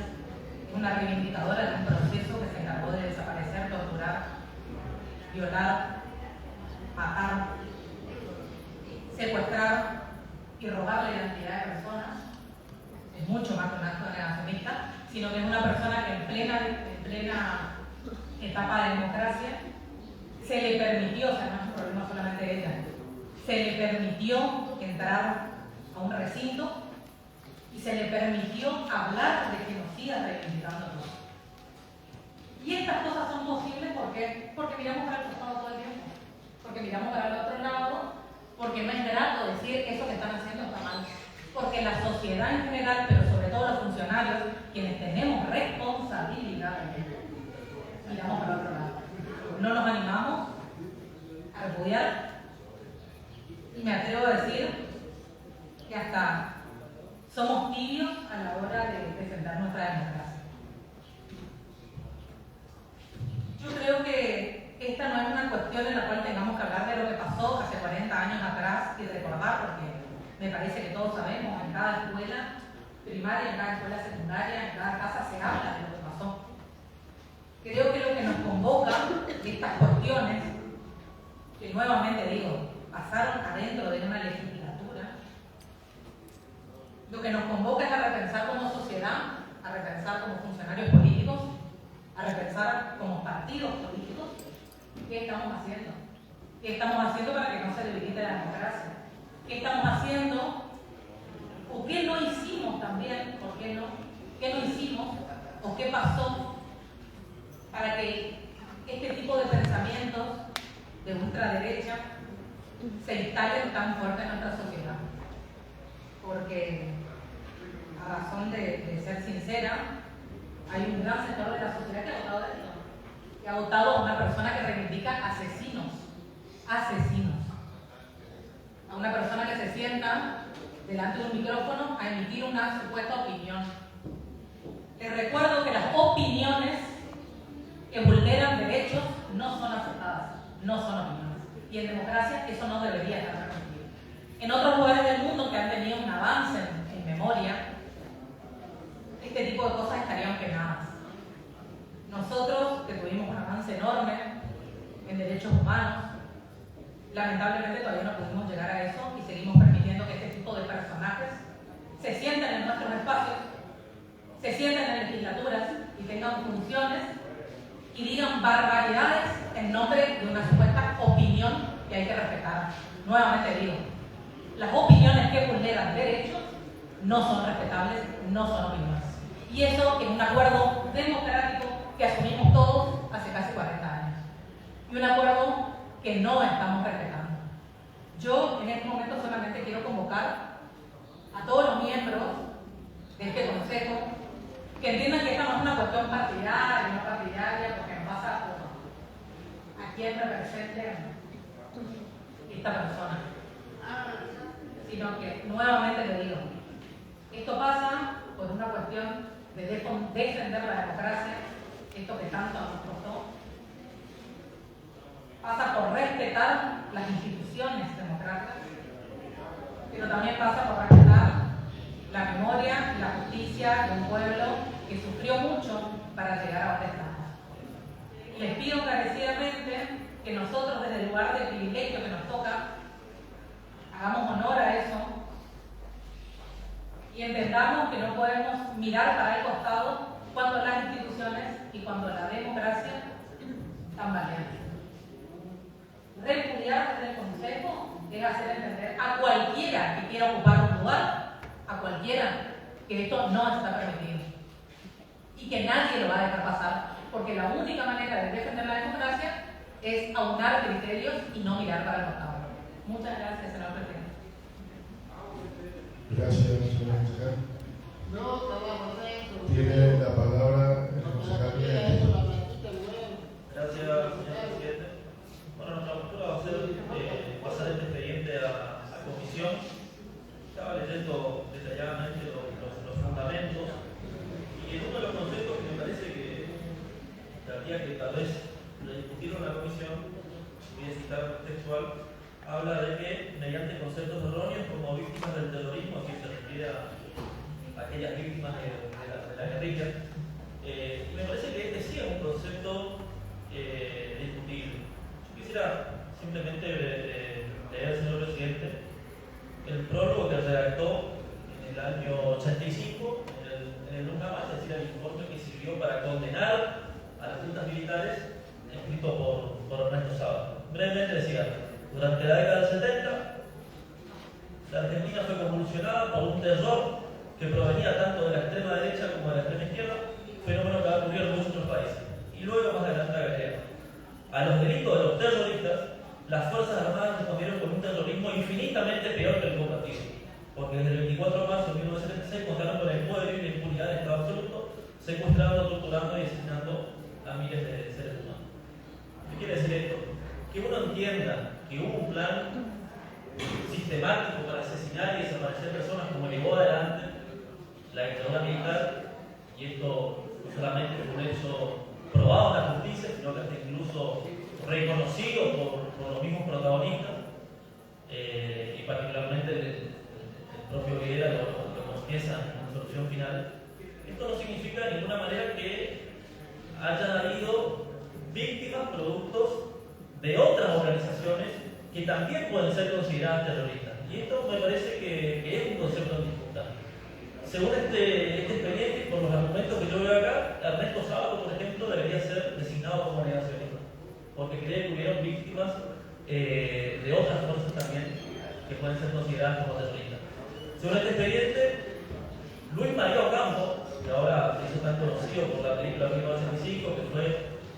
es una reivindicadora de un proceso que se encargó de desaparecer, torturar, violar, matar, secuestrar y robar la identidad de personas. Es mucho más que un acto negacionista, sino que es una persona que en plena etapa de democracia se le permitió, o sea, no es un problema solamente de ella, se le permitió entrar a un recinto y se le permitió hablar de genocidas reivindicando todo. Y estas cosas son posibles porque miramos para el costado todo el tiempo, porque miramos para el otro lado, porque no es grato decir eso que están haciendo está mal. Porque la sociedad en general, pero sobre todo los funcionarios, quienes tenemos responsabilidad, miramos para otro lado. No nos animamos a repudiar y me atrevo a decir que hasta somos tibios a la hora de defender nuestra democracia. Yo creo que esta no es una cuestión en la cual tengamos que hablar de lo que pasó hace 40 años atrás y recordar, porque me parece que todos sabemos, en cada escuela primaria, en cada escuela secundaria, en cada casa se habla de lo que pasó. Creo que lo que nos convoca de estas cuestiones, que nuevamente digo, pasaron adentro de una legislatura, lo que nos convoca es a repensar como sociedad, a repensar como funcionarios políticos, a repensar como partidos políticos, qué estamos haciendo. ¿Qué estamos haciendo para que no se debilite la democracia? ¿Qué estamos haciendo? ¿O qué no hicimos también? ¿Por qué no? ¿Qué no hicimos? ¿O qué pasó para que este tipo de pensamientos de ultraderecha se instalen tan fuerte en nuestra sociedad? Porque, a razón de ser sincera, hay un gran sector de la sociedad que ha votado esto, que ha votado a una persona que reivindica asesinos, a una persona que se sienta delante de un micrófono a emitir una supuesta opinión. Les recuerdo que las opiniones que vulneran derechos no son aceptadas, no son opiniones. Y en democracia eso no debería estar permitido. En otros lugares del mundo que han tenido un avance en memoria, este tipo de cosas estarían penadas. Nosotros, que tuvimos un avance enorme en derechos humanos, lamentablemente todavía no pudimos llegar a eso y seguimos permitiendo que este tipo de personajes se sienten en nuestros espacios, se sienten en legislaturas y tengan funciones y digan barbaridades en nombre de una supuesta opinión que hay que respetar. Nuevamente digo, las opiniones que vulneran derechos no son respetables, no son opiniones. Y eso en un acuerdo democrático que asumimos todos hace casi 40 años. Y un acuerdo que no estamos respetando. Yo en este momento solamente quiero convocar a todos los miembros de este consejo que entiendan que esta no es una cuestión partidaria, no partidaria, porque nos pasa a quién represente esta persona, sino que nuevamente le digo, esto pasa por una cuestión de defender la democracia, esto que tanto nos costó, pasa por respetar las instituciones democráticas, pero también pasa por respetar la memoria y la justicia de un pueblo que sufrió mucho para llegar a donde estamos. les pido encarecidamente que nosotros desde el lugar de privilegio que nos toca, hagamos honor a eso y entendamos que no podemos mirar para el costado cuando las instituciones y cuando la democracia tambalean. Repudiar desde el Consejo es hacer entender a cualquiera que quiera ocupar un lugar, a cualquiera, que esto no está permitido y que nadie lo va a dejar pasar, porque la única manera de defender la democracia es aunar criterios y no mirar para el costado. Muchas gracias, señor presidente. Gracias, señor concejal. Tiene la palabra el concejal Miguel. Gracias, señor presidente. Bueno, nuestra postura va a ser pasar este expediente a comisión. Estaba leyendo detalladamente los fundamentos y uno de los conceptos que me parece que habría que tal vez discutir en la comisión, voy a citar textual, habla de que mediante conceptos erróneos como víctimas del terrorismo, que se refiere a aquellas víctimas de la guerrilla, y me parece que este sí es un concepto discutible. Yo quisiera simplemente leer, señor presidente, el prólogo que redactó en el año 85 en el UNAMAS, es decir, el informe que sirvió para condenar a las juntas militares, escrito por Ernesto Sábato. Brevemente decía: durante la década del 70, la Argentina fue convulsionada por un terror que provenía tanto de la extrema derecha como de la extrema izquierda, fenómeno que ha ocurrido en muchos otros países. Y luego, más adelante, agrega: a los delitos de los terroristas, las Fuerzas Armadas respondieron con un terrorismo infinitamente peor que el combativo, porque desde el 24 de marzo de 1976 contaron con el poder y la impunidad en estado absoluto, secuestrando, torturando y asesinando a miles de seres humanos. ¿Qué quiere decir esto? Que uno entienda que hubo un plan sistemático para asesinar y desaparecer personas como llevó adelante la dictadura militar, y esto no solamente fue un hecho probado en la justicia, sino que hasta incluso reconocido por los mismos protagonistas, y particularmente el propio Videla lo confiesa en la solución final. Esto no significa de ninguna manera que hayan habido víctimas productos de otras organizaciones que también pueden ser consideradas terroristas. Y esto me parece que es un concepto en disputa. Según este expediente, por los argumentos que yo veo acá, Ernesto Sábato, por ejemplo, debería ser designado como negacionista, porque cree que hubieron víctimas de otras fuerzas también que pueden ser consideradas como terroristas. Según este expediente, Luis María Ocampo, que ahora se hizo tan conocido por la película 1985, que fue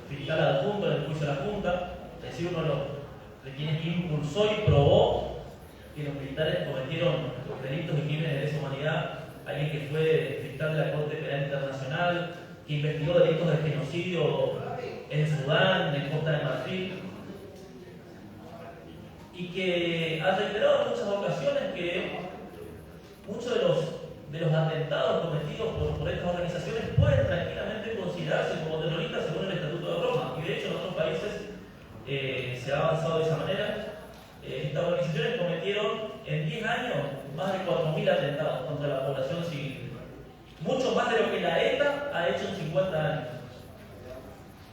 fiscal adjunto en el juicio de la Junta, es decir, uno de quienes impulsó y probó que los militares cometieron delitos y crímenes de lesa humanidad, alguien que fue fiscal de la Corte Penal Internacional, que investigó delitos de genocidio en Sudán, en Costa de Marfil, y que ha reiterado en muchas ocasiones que muchos de los atentados cometidos por estas organizaciones pueden tranquilamente considerarse como terroristas según el Estatuto de Roma, y de hecho en otros países se ha avanzado de esa manera. Estas organizaciones cometieron en 10 años más de 4.000 atentados contra la población civil, mucho más de lo que la ETA ha hecho en 50 años.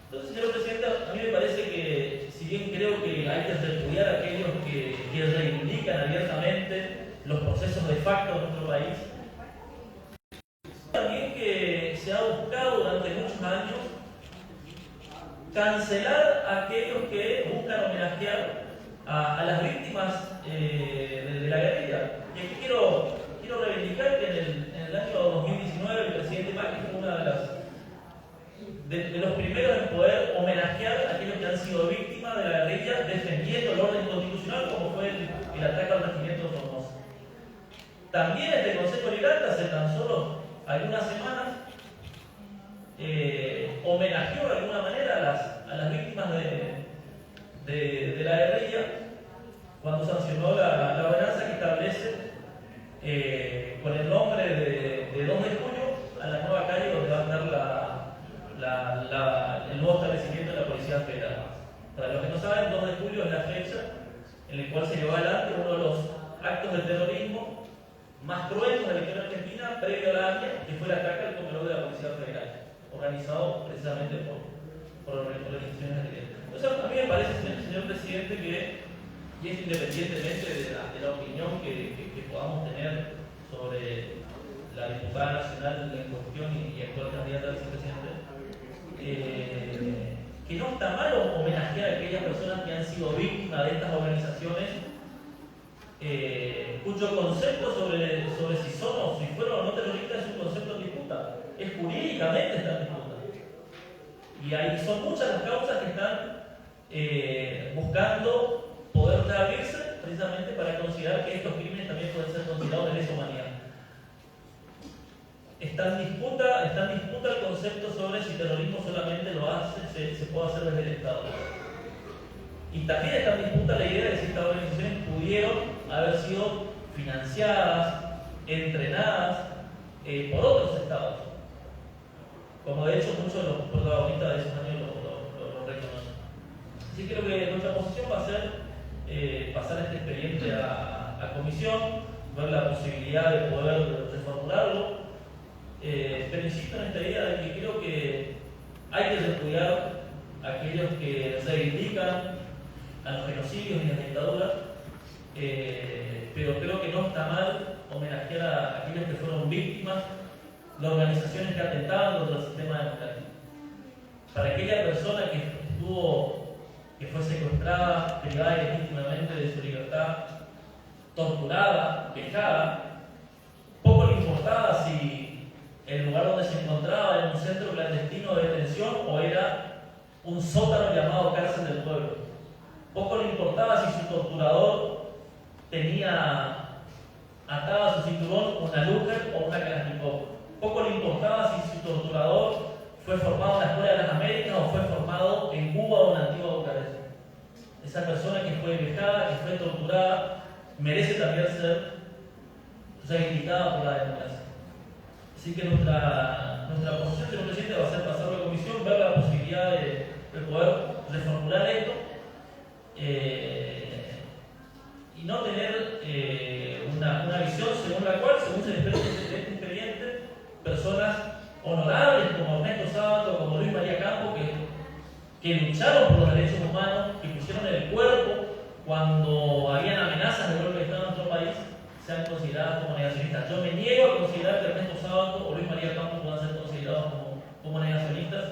Entonces, señor presidente, a mí me parece que, si bien creo que hay que repudiar a aquellos que reivindican abiertamente los procesos de facto en nuestro país, también que se ha buscado durante muchos años cancelar a aquellos que buscan homenajear a las víctimas de la guerrilla. Y aquí quiero reivindicar que en el año 2019 el presidente Macri fue una de los primeros en poder homenajear a aquellos que han sido víctimas de la guerrilla defendiendo el orden constitucional, como fue el ataque al regimiento Formosa. También este Consejo Liberal, hace tan solo algunas semanas, homenajeó de alguna manera a las víctimas de la guerrilla cuando sancionó la ordenanza que establece con el nombre de 2 de julio a la nueva calle donde va a estar el nuevo establecimiento de la Policía Federal. Para los que no saben, 2 de julio es la fecha en la cual se llevó adelante uno de los actos de terrorismo más cruentos de la historia argentina previo a la AMIA, que fue el ataque al control de la Policía Federal, organizado precisamente por organizaciones presidente, que, y es independientemente de la opinión que podamos tener sobre la diputada nacional en cuestión y actual candidata a vicepresidente, que no está mal homenajear a aquellas personas que han sido víctimas de estas organizaciones, cuyo concepto sobre si son o si fueron o no terroristas es un concepto en disputa, es jurídicamente está en disputa. Y ahí son muchas las causas que están buscando poder reabrirse precisamente para considerar que estos crímenes también pueden ser considerados de lesa humanidad. Está en disputa el concepto sobre si terrorismo solamente se puede hacer desde el Estado. Y también está en disputa la idea de si estas organizaciones pudieron haber sido financiadas, entrenadas por otros estados. Como de hecho muchos de los protagonistas de esos años lo reconocen. Así que creo que nuestra posición va a ser pasar este expediente a comisión, ver la posibilidad de poder reformularlo. Pero insisto en esta idea de que creo que hay que repudiar a aquellos que reivindican a los genocidios y las dictaduras, pero creo que no está mal homenajear a aquellos que fueron víctimas de organizaciones que atentaban contra el sistema democrático. Para aquella persona que fue secuestrada, privada ilegítimamente de su libertad, torturada, vejada, poco le importaba si el lugar donde se encontraba era un centro clandestino de detención o era un sótano llamado cárcel del pueblo. Poco le importaba si su torturador tenía atada a su cinturón una Luger o una Kalashnikov. Poco le importaba si su torturador fue formado en la Escuela de las Américas o fue formado en Cuba o en la antigua Bucarest. Esa persona que fue vejada, que fue torturada, merece también ser reivindicada por la democracia. Así que nuestra posición, señor presidente, va a ser pasarlo a comisión, ver la posibilidad de poder reformular esto y no tener una visión según la cual, según se desprende de este expediente, personas honorables como Ernesto Sábato, como Luis María Campo, que lucharon por los derechos humanos, que pusieron el cuerpo cuando habían amenazas de golpe de Estado en nuestro país, sean consideradas como negacionistas. Yo me niego a considerar que Ernesto Sábato o Luis María Campos puedan ser considerados como negacionistas,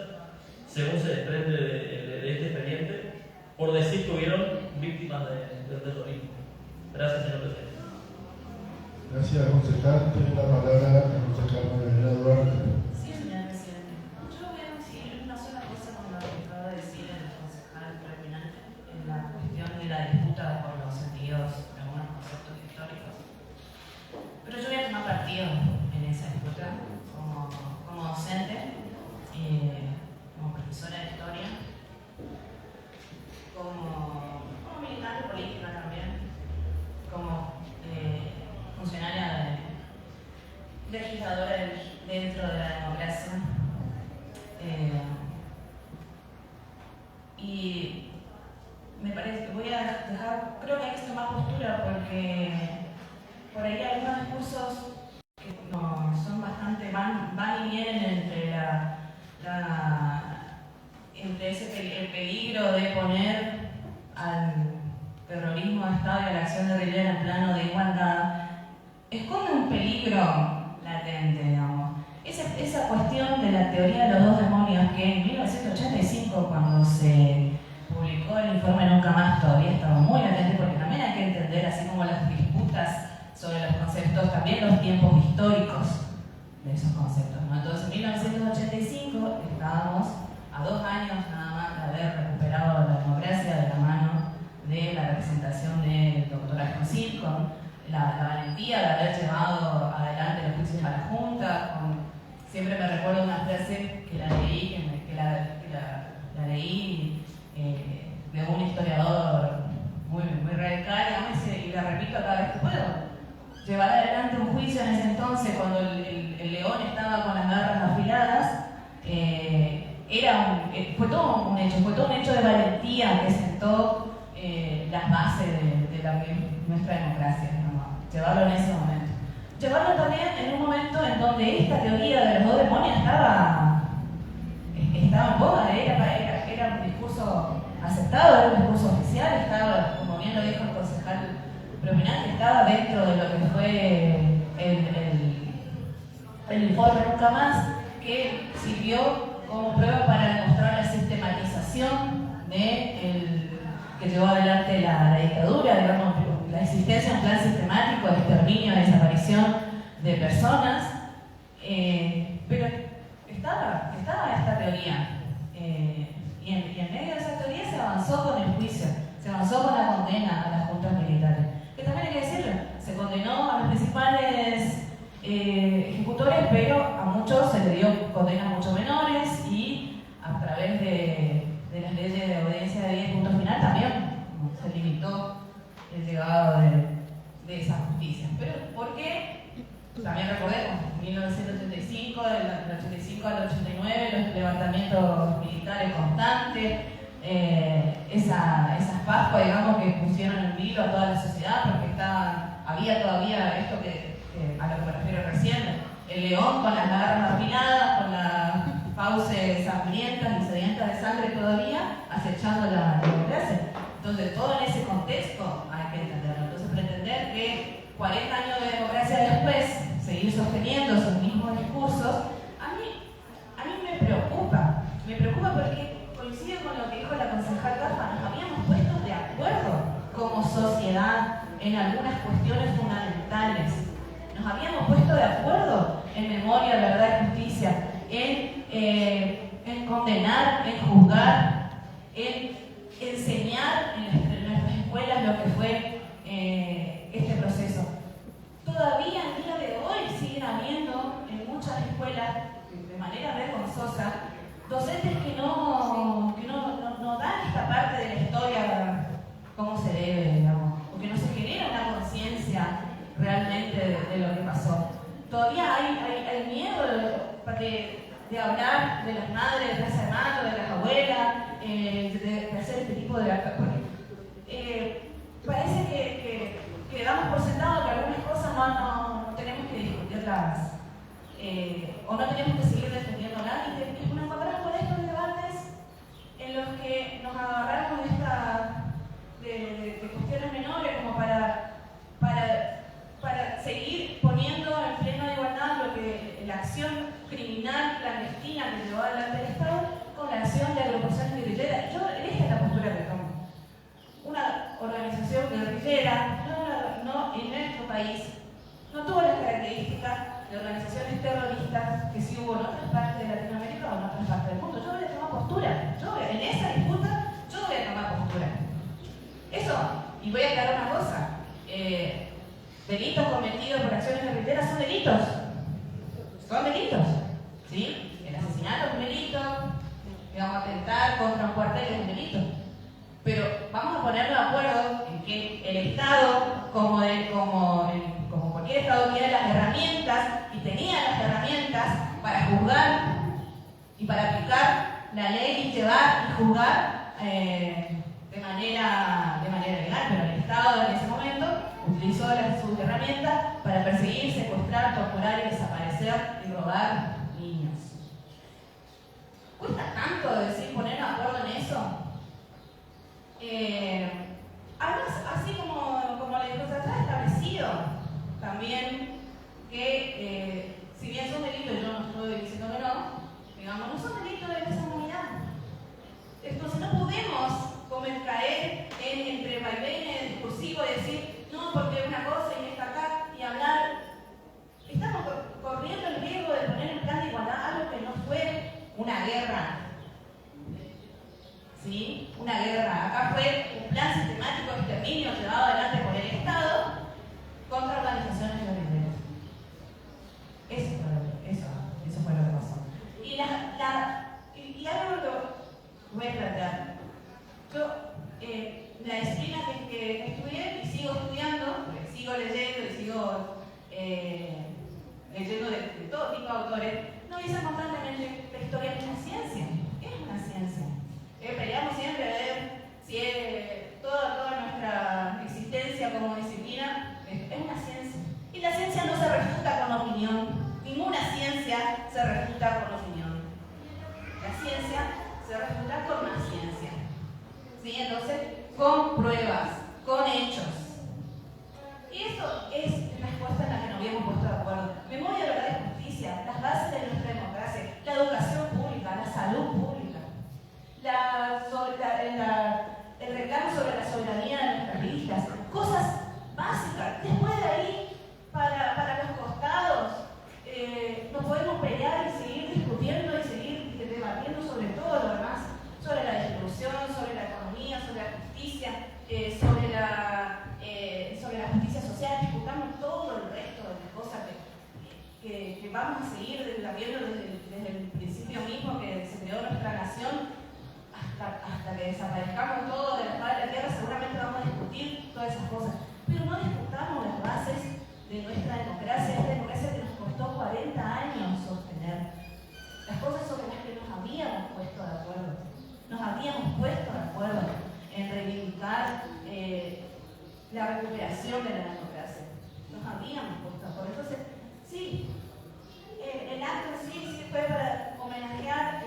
según se desprende de este expediente, por decir que hubieron víctimas del terrorismo. Gracias, señor presidente. Gracias, concejal. Tiene la palabra la concejal María Duarte. Sí, señor presidente. Yo voy a coincidir una sola cosa con lo que acaba de decir el concejal terminante en la cuestión de la disputa por los sentidos de algunos conceptos históricos. Pero yo voy a tomar partido en esa disputa como docente, como profesora de historia, como militante política también, como funcionaria legisladora dentro de la democracia. Y me parece que voy a dejar, creo que hay que tomar postura porque por ahí hay algunos discursos que no, son bastante, van y vienen entre el peligro de poner al terrorismo de Estado y a la acción guerrillera en plano de igualdad. Esconde un peligro latente, digamos. Esa cuestión de la teoría de los dos demonios que en 1985, cuando se publicó el informe Nunca Más, todavía estaba muy latente, porque también hay que entender, así como las disputas sobre los conceptos, también los tiempos históricos de esos conceptos, ¿no? Entonces, en 1985 estábamos a 2 años nada más de haber recuperado la democracia de la mano de la representación del doctor Alfonsín, con la valentía de haber llevado adelante los juicios a la Junta. Siempre me recuerdo una frase que la leí de un historiador muy radical, y la repito cada vez que puedo. Llevar adelante un juicio en ese entonces, cuando el león estaba con las garras afiladas, fue todo un hecho de valentía que sentó las bases de nuestra democracia, ¿no? Llevarlo en ese momento. Llevarlo también en un momento en donde esta teoría de los dos demonios estaba en boga, era un discurso aceptado, era un discurso oficial, dentro de lo que fue el informe Nunca Más, que sirvió como prueba para demostrar la sistematización que llevó adelante la dictadura, digamos, la existencia de un plan sistemático de exterminio, de desaparición de personas, pero estaba esta teoría, y en medio de esa teoría se avanzó con el juicio, se avanzó con la condena a las juntas militares, que también hay que decirlo, se condenó a los principales ejecutores, pero a muchos se le dio condenas mucho menores, y a través de las leyes de audiencia de 10 puntos final también se limitó el llegado de esa justicia. Pero ¿por qué? También recordemos, 1985, del 85 al 89, los levantamientos militares constantes, esas Pascuas, digamos, que pusieron en vilo a toda la sociedad, porque había todavía esto a lo que me refiero recién, el león con las garras afiladas, con las fauces hambrientas y sedientas de sangre todavía, acechando la democracia. Entonces, todo en ese contexto hay que entenderlo. Entonces, pretender que 40 años de democracia después, seguir sosteniendo esos mismos discursos, a mí me preocupa. Me preocupa porque coincide con lo que dijo la concejal Garfa, nos habíamos puesto de acuerdo como sociedad en algunas cuestiones fundamentales. Nos habíamos puesto de acuerdo en memoria, verdad y justicia, en condenar, en juzgar, en enseñar en nuestras escuelas lo que fue este proceso. Todavía en día de hoy siguen habiendo en muchas escuelas, de manera vergonzosa, docentes que no dan esta parte de la historia como se debe, digamos, o que no se genera una conciencia realmente de lo que pasó. Todavía hay miedo de hablar de las madres, de las hermanas, de las abuelas, de hacer este tipo de actos. Parece que damos por sentado que algunas cosas no tenemos que discutirlas, o no tenemos que seguir defendiéndolas, y que nos encontramos con estos debates en los que nos agarramos de cuestiones menores como para seguir poniendo en pleno igualdad lo que la acción criminal clandestina que llevó adelante el Estado con la acción de agrupaciones guerrilleras. Esta es la postura que tomo. Una organización guerrillera no en nuestro país no tuvo las características de organizaciones terroristas que sí hubo en otras partes de Latinoamérica o en otras partes del mundo. Yo voy a tomar postura. En esa disputa yo voy a tomar postura. Eso, y voy a aclarar una cosa. Delitos cometidos por acciones guerrilleras son delitos. Son delitos. ¿Sí? El asesinato es un delito. Digamos, atentar contra un cuartel es un delito. Pero vamos a ponernos de acuerdo en que el Estado, como cualquier Estado, tiene las herramientas y tenía las herramientas para juzgar y para aplicar la ley y llevar y juzgar de manera legal, pero el Estado en ese momento utilizó sus herramientas para perseguir, secuestrar, torturar y desaparecer y robar niños. ¿Cuesta tanto decir ponernos de acuerdo en eso? Además, así como la discusión está establecido también que si bien son delitos, yo no estoy diciendo que no, digamos, no son delitos de lesa humanidad. Entonces no podemos caer entre vaivenes discursivos y decir no, porque una cosa y esta acá, y hablar. Estamos corriendo el riesgo de poner en plan de igualdad algo que no fue una guerra. ¿Sí? Una guerra. Acá fue un plan sistemático de exterminio llevado adelante por el Estado contra organizaciones guerrilleras. Eso fue lo que pasó. Y algo que voy a plantear. Yo, la disciplina que estudié y sigo estudiando, porque sigo leyendo y sigo leyendo de todo tipo de autores, nos dicen constantemente que la historia es una ciencia. Es una ciencia. Peleamos siempre a ver si toda nuestra existencia como disciplina es una ciencia. Y la ciencia no se refuta con opinión. Ninguna ciencia se refuta con opinión. La ciencia se refuta con más ciencia. ¿Sí? Entonces, con pruebas, con hechos. Y Y eso es la respuesta en la que nos habíamos puesto de acuerdo. Memoria, verdad y justicia, las bases de nuestra democracia, la educación pública, la salud pública, el reclamo sobre la soberanía de nuestras islas, cosas básicas. Después de ahí, para los costados, nos podemos pelear y seguir discutiendo y seguir debatiendo sobre todo lo demás, sobre la distribución, sobre la economía, sobre la justicia, sobre la justicia social. Discutamos todo el resto de las cosas que vamos a seguir debatiendo desde el principio mismo que se creó nuestra nación hasta que desaparezcamos todo de la faz de la tierra. Seguramente vamos a discutir todas esas cosas, pero no discutamos las bases de nuestra democracia, esta democracia que nos costó 40 años sostener, las cosas sobre las que nos habíamos puesto de acuerdo. Nos habíamos puesto de acuerdo en reivindicar la recuperación de la democracia. Nos habíamos puesto de acuerdo. Entonces, sí, el acto sí fue para homenajear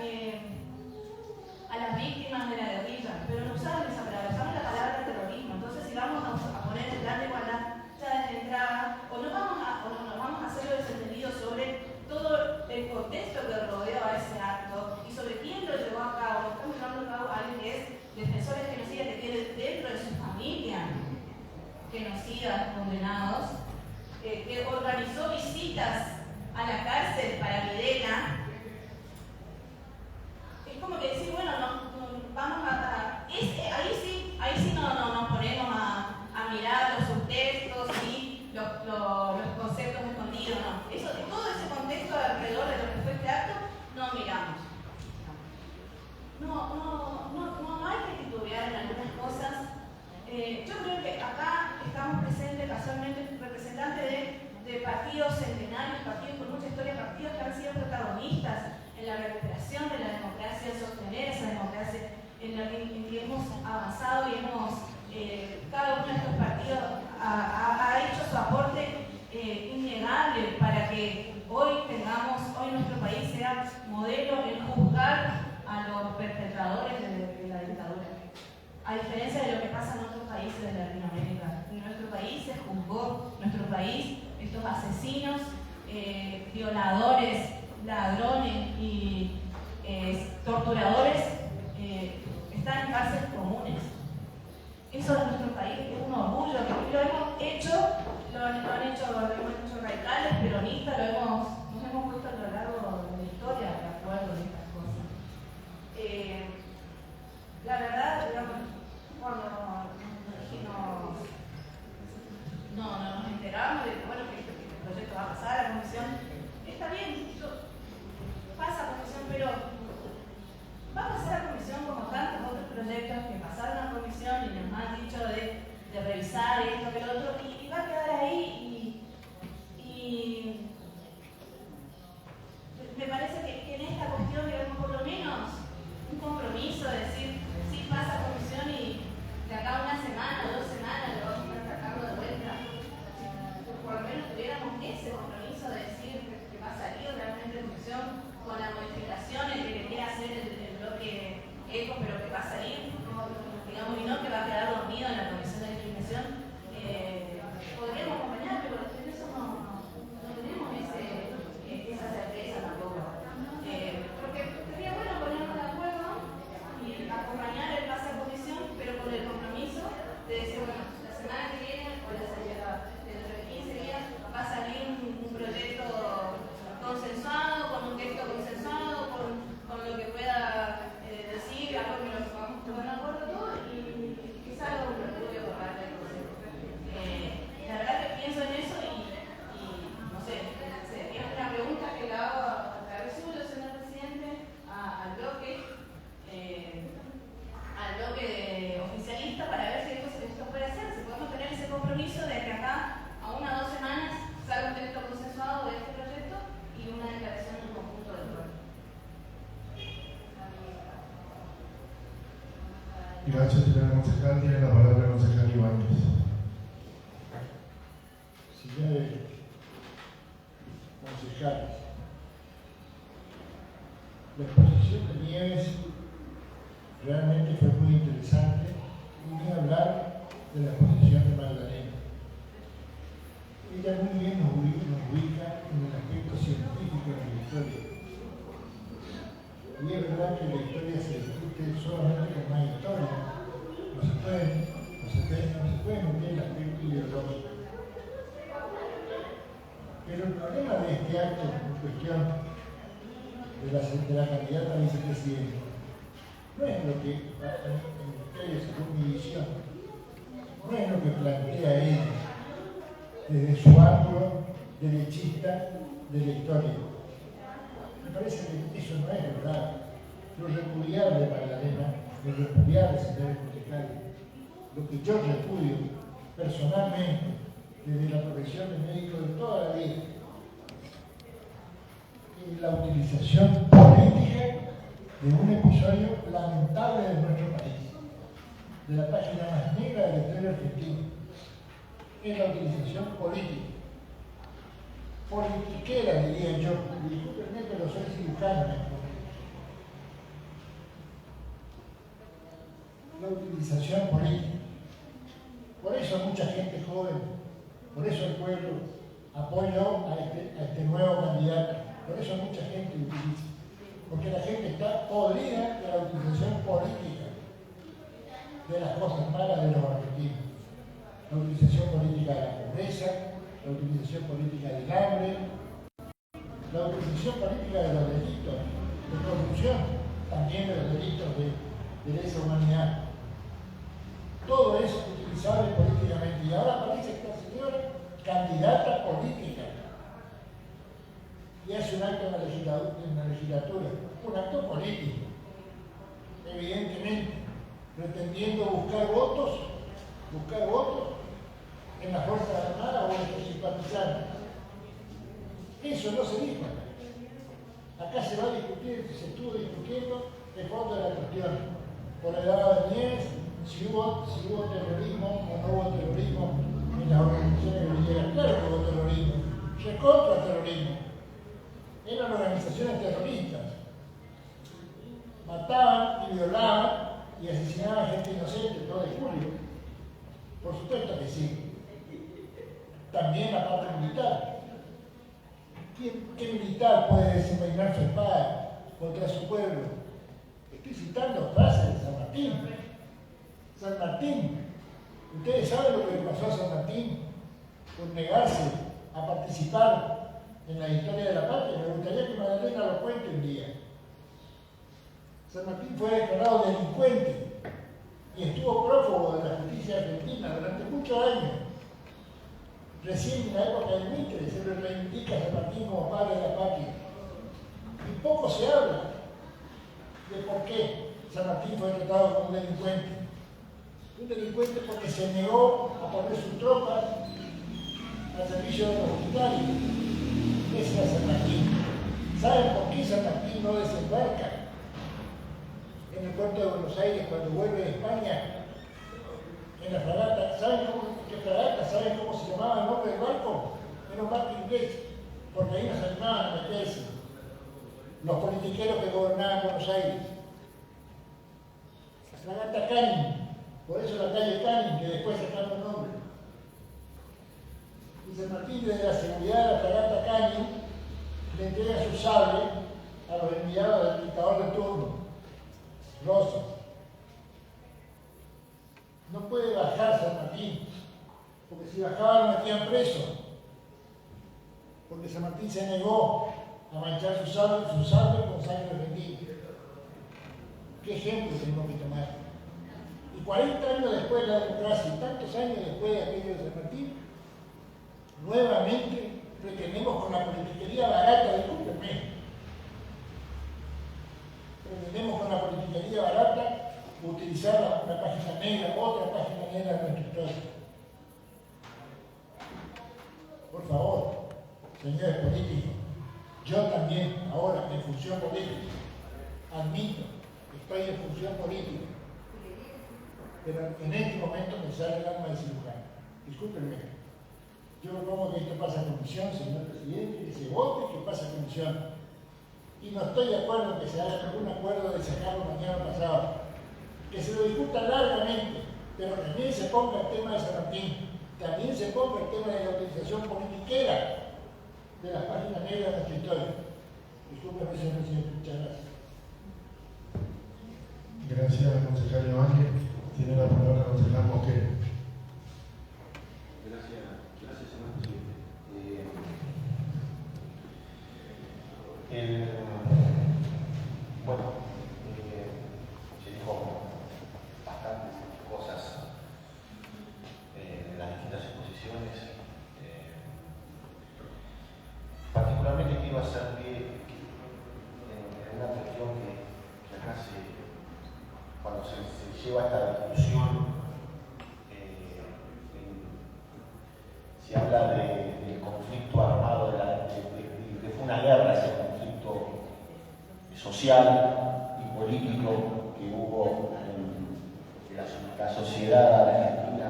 a las víctimas de la guerrilla, pero no usaron esa palabra, usaron la palabra terrorismo. Entonces, si vamos a poner el plan de igualdad ya desde entrada, o no vamos a hacerlo desentendido sobre todo el contexto que rodeó a ese acto y sobre quién lo llevó a cabo. Estamos llevando a cabo a alguien que es defensor de genocida, que tiene dentro de su familia genocidas condenados, que organizó visitas a la cárcel para Videla. Es como que decir, bueno, vamos ahí sí no nos ponemos a mirar los subtextos y los conceptos escondidos, no. Eso, todo ese contexto alrededor de lo que fue este acto, no miramos. No hay que titubear en algunas cosas. Yo creo que acá estamos presentes casualmente representantes de partidos centenarios, partidos con mucha historia, partidos que han sido protagonistas en la recuperación de la democracia, sostener esa democracia en la que hemos avanzado y cada uno de estos partidos ha hecho su aporte innegable para que hoy nuestro país sea modelo en juzgar a los perpetradores de la dictadura. A diferencia de lo que pasa en otros países de Latinoamérica. En nuestro país se juzgó, nuestro país, estos asesinos, violadores, ladrones y torturadores están en cárceles comunes. Eso es nuestro país, es un orgullo, que lo hemos hecho, lo han hecho radicales, peronistas, nos hemos puesto a lo largo de la historia de acuerdo de estas cosas. La verdad, cuando nos enteramos de que, que este proyecto va a pasar a la comisión, está bien, pasa a comisión, pero va a pasar a comisión como tantos otros proyectos que pasaron a comisión y nos han dicho de revisar esto que lo otro, y va a quedar ahí y me parece que en esta cuestión debemos por lo menos un compromiso de decir, sí pasa a comisión y de acá a una semana, 2 semanas lo vamos a estar sacando de vuelta. Por lo menos tuviéramos ese compromiso de decir que va a salir realmente en comisión con las modificaciones que quiera hacer el bloque ECO, pero que va a salir, digamos, y no que va a quedar dormido en la comisión de discriminación. Podríamos acompañar, pero los eso no tenemos esa certeza tampoco. Porque sería bueno ponernos de acuerdo y acompañar el pase a comisión, pero con el compromiso de decir, bueno, la semana que viene o dentro de 15 días va a salir un proyecto consensuado, con un texto consensuado, con lo que pueda decir, algo que nos podamos poner de acuerdo todo y que salga un estudio por parte del Consejo. La verdad que pienso en eso y no sé, es una pregunta que le hago a Resulo, señor presidente, al bloque oficialista para ver si esto puede hacer, si podemos tener ese compromiso de que acá a 1 o 2 semanas salga un texto consensuado de este proyecto y una declaración en conjunto del pueblo. Gracias, señora concejal. Tiene la palabra el concejal Ibáñez. Señores concejales, la exposición de Nieves realmente fue muy interesante y voy a hablar de la exposición de Magdalena. historia. Y es verdad que la historia se discute solamente con más historia. No se puede meter el aspecto ideológico. Pero el problema de este acto en cuestión de la candidata a vicepresidenta no es lo que, según mi visión, no es lo que plantea ella desde su ángulo derechista de la historia. Me parece que eso no es verdad. Lo repudiable de Magdalena, lo repudiable de señores concejales, lo que yo repudio personalmente desde la profesión de médico de toda la vida, es la utilización política de un episodio lamentable de nuestro país, de la página más negra de la historia argentina. Es la utilización política, politiquera, diría yo. Discúlpenme, pero soy cirujano. La utilización política. Por eso mucha gente joven, por eso el pueblo apoyó a este nuevo candidato, por eso mucha gente lo utiliza. Porque la gente está podrida de la utilización política de las cosas malas de los argentinos. La utilización política de la pobreza, la utilización política del hambre, la utilización política de los delitos de corrupción, también de los delitos de lesa humanidad. Todo eso es utilizable políticamente. Y ahora aparece esta señora candidata política y hace un acto en la legislatura, un acto político, evidentemente, pretendiendo buscar votos en la Fuerza Armada o en los simpatizantes. Eso no se dijo acá. Acá se va a discutir, se estuvo discutiendo el fondo de la cuestión, por el lado de Nieves, si hubo terrorismo o no hubo terrorismo en las organizaciones guerrilleras. Claro que hubo terrorismo, recontra terrorismo. Eran organizaciones terroristas. Mataban y violaban y asesinaban gente inocente todo el julio. Por supuesto que sí. También la parte militar. ¿Qué militar puede desenvainar su espada contra su pueblo? Estoy citando frases de San Martín. San Martín. ¿Ustedes saben lo que le pasó a San Martín por negarse a participar en la historia de la patria? Me gustaría que Magdalena lo cuente un día. San Martín fue declarado delincuente y estuvo prófugo de la justicia argentina durante muchos años. Recién en la época del Mitre se le reivindica a San Martín como padre de la patria. Y poco se habla de por qué San Martín fue tratado como un delincuente. Un delincuente porque se negó a poner sus tropas al servicio de los hospitales. Ese era San Martín. ¿Saben por qué San Martín no desembarca en el puerto de Buenos Aires cuando vuelve de España en la fragata? ¿Saben qué fragata? ¿Saben cómo se llamaba el nombre del barco? Era un barco inglés, porque ahí nos animaban a meterse los politiqueros que gobernaban Buenos Aires. La fragata Canning, por eso la calle Canning, que después sacaron nombre. Y San Martín, desde la seguridad de la fragata Canning, le entrega su sable a los enviados del dictador de turno, Rosas. No puede bajar San Martín, porque si bajaba lo metían preso, porque San Martín se negó a manchar su sable con sangre argentina. ¿Qué ejemplo tenemos que tomar? Y 40 años después de la democracia, y tantos años después de aquello de San Martín, nuevamente pretendemos con la politiquería barata, discúlpenme, pretendemos con la politiquería barata utilizar una página negra, otra página negra de nuestra historia. Por favor, señores políticos, yo también, ahora, en función política, admito que estoy en función política, pero en este momento me sale el alma de cirujano. Discúlpenme. Yo propongo que esto pase a comisión, señor presidente, que se vote, que pase a comisión. Y no estoy de acuerdo en que se haga algún acuerdo de sacarlo mañana pasado. Que se lo discuta largamente, pero también se ponga el tema de San Martín, también se ponga el tema de la utilización politiquera de las páginas negras de nuestra historia. Discúlpeme, señor presidente, muchas gracias. Gracias, concejal Ibáñez. Tiene la palabra el concejal Mosquera. Gracias, señor presidente. Se dijo bastantes cosas en las distintas exposiciones. Particularmente quiero hacer pie en una cuestión que acá cuando se lleva esta discusión, se habla del conflicto armado, que fue una guerra, ese conflicto social y político que hubo en la sociedad argentina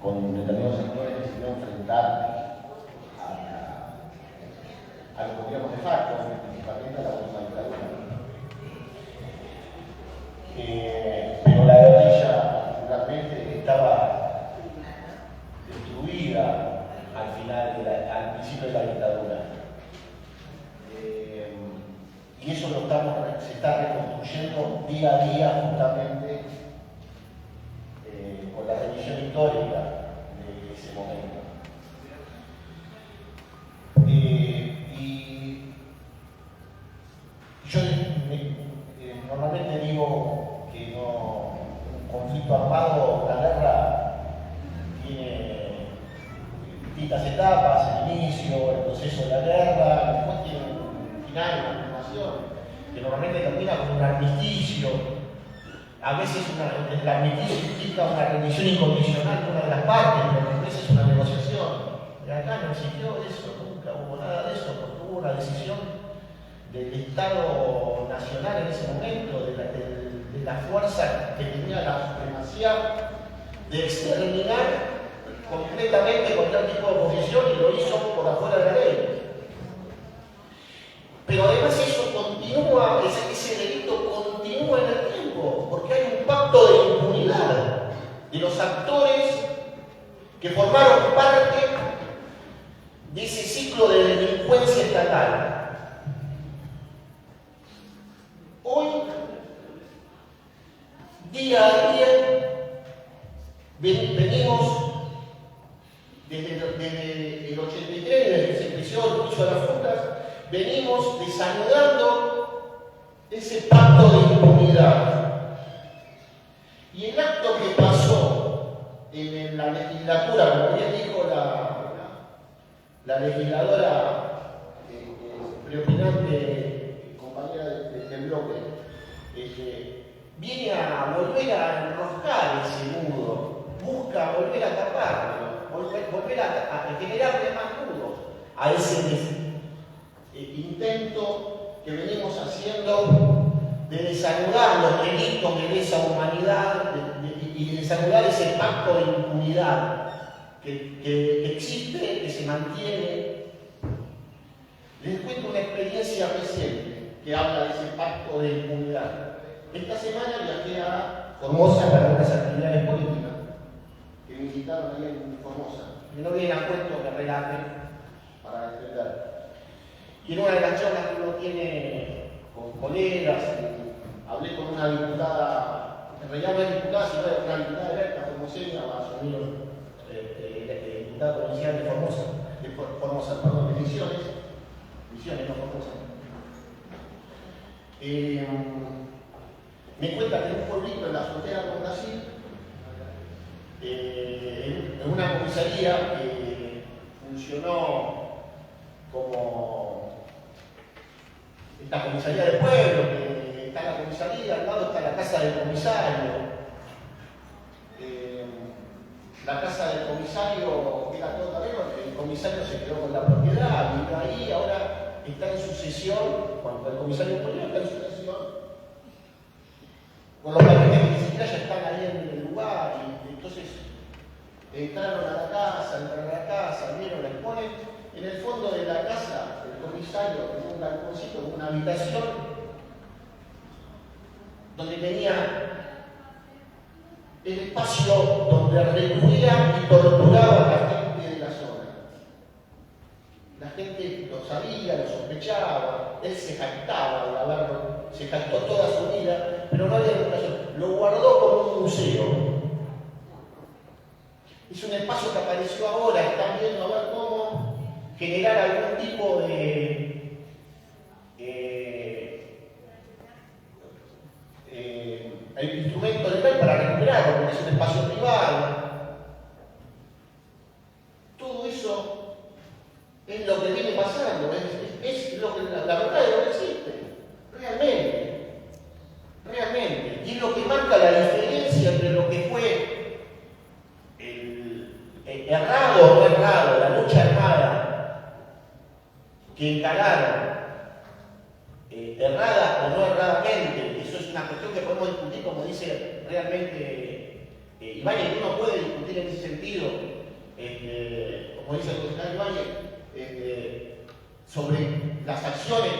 con determinados sectores que se iban a enfrentar a los gobiernos de facto, principalmente a la última dictadura. Pero la guerrilla naturalmente estaba destruida al principio de la dictadura. Y eso se está reconstruyendo día a día justamente con la revisión histórica de ese momento. Y yo normalmente digo que un conflicto armado, la guerra, tiene distintas etapas: el inicio, el proceso de la guerra, después tiene un final, una culminación, que normalmente termina con un armisticio. A veces el armisticio implica una rendición incondicional de una de las partes, pero a veces es una negociación. Y acá no existió eso, nunca hubo nada de eso, porque hubo una decisión del Estado Nacional en ese momento, de la fuerza que tenía la supremacía, de exterminar completamente cualquier tipo de oposición, y lo hizo por afuera de la ley. Pero además eso continúa, ese delito continúa en el tiempo, porque hay un pacto de impunidad de los actores que formaron parte de ese ciclo de delincuencia estatal. Hoy, día a día, venimos desde el 83, desde que se empezó el juicio de las frutas, venimos desanudando ese pacto de impunidad. Y el acto que pasó en la legislatura, como bien dijo la legisladora preopinante, compañera del bloque, viene a volver a enroscar ese nudo, busca volver a taparlo, volver a generarle más nudos a ese intento que venimos haciendo de desanudar los delitos de lesa humanidad y de desanudar ese pacto de impunidad que existe, que se mantiene. Les cuento una experiencia reciente que habla de ese pacto de impunidad. Esta semana viajé a Formosa para unas actividades políticas que me invitaron ahí en Formosa. Y no viene a cuento que relate para defender. Y en una de las charlas que uno tiene con colegas, hablé con una diputada, en realidad no es diputada, sino una diputada electa formoseña, va a asumir diputada provincial de Formosa, perdón, de Misiones, no Formosa. Me cuenta que en un pueblito en la frontera con Brasil, en una comisaría que funcionó como esta comisaría del pueblo, que está la comisaría, al lado está la casa del comisario. La casa del comisario era todo terreno, el comisario se quedó con la propiedad, vivió ahí, ahora está en sucesión, cuando el comisario murió está en sucesión, con los papeles que ni siquiera ya están ahí en el lugar, y entonces entraron a la casa, vieron, les ponen en el fondo de la casa, el comisario tenía un balconcito, una habitación, donde tenía el espacio donde recluía y torturaba a la gente de la zona. La gente lo sabía, lo sospechaba. él se jactaba de haberlo, se jactó toda su vida, pero no había recuperación. Lo guardó como un museo. Es un espacio que apareció ahora, están viendo a ver cómo generar algún tipo de el instrumento legal para recuperarlo, porque es un espacio privado. Todo eso es lo que viene pasando, es lo que, la verdad es lo que existe, realmente. Y es lo que marca la diferencia entre lo que fue el errado o no errado, la lucha armada que encararon, errada o no erradamente. Eso es una cuestión que podemos discutir, como dice realmente Ibáñez, que uno puede discutir en ese sentido, como dice el concejal Ibáñez, sobre las acciones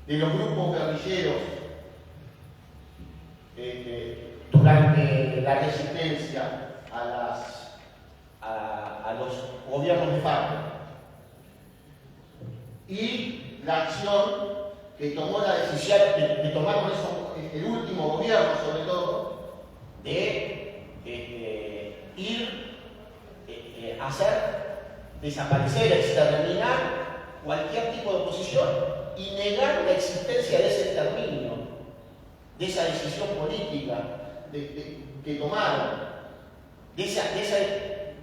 de los grupos guerrilleros durante la resistencia a los gobiernos de FARC, y la acción que tomó la decisión de tomar el último gobierno, sobre todo, de ir a hacer desaparecer, exterminar cualquier tipo de oposición y negar la existencia de ese exterminio, de esa decisión política que tomaron, de esa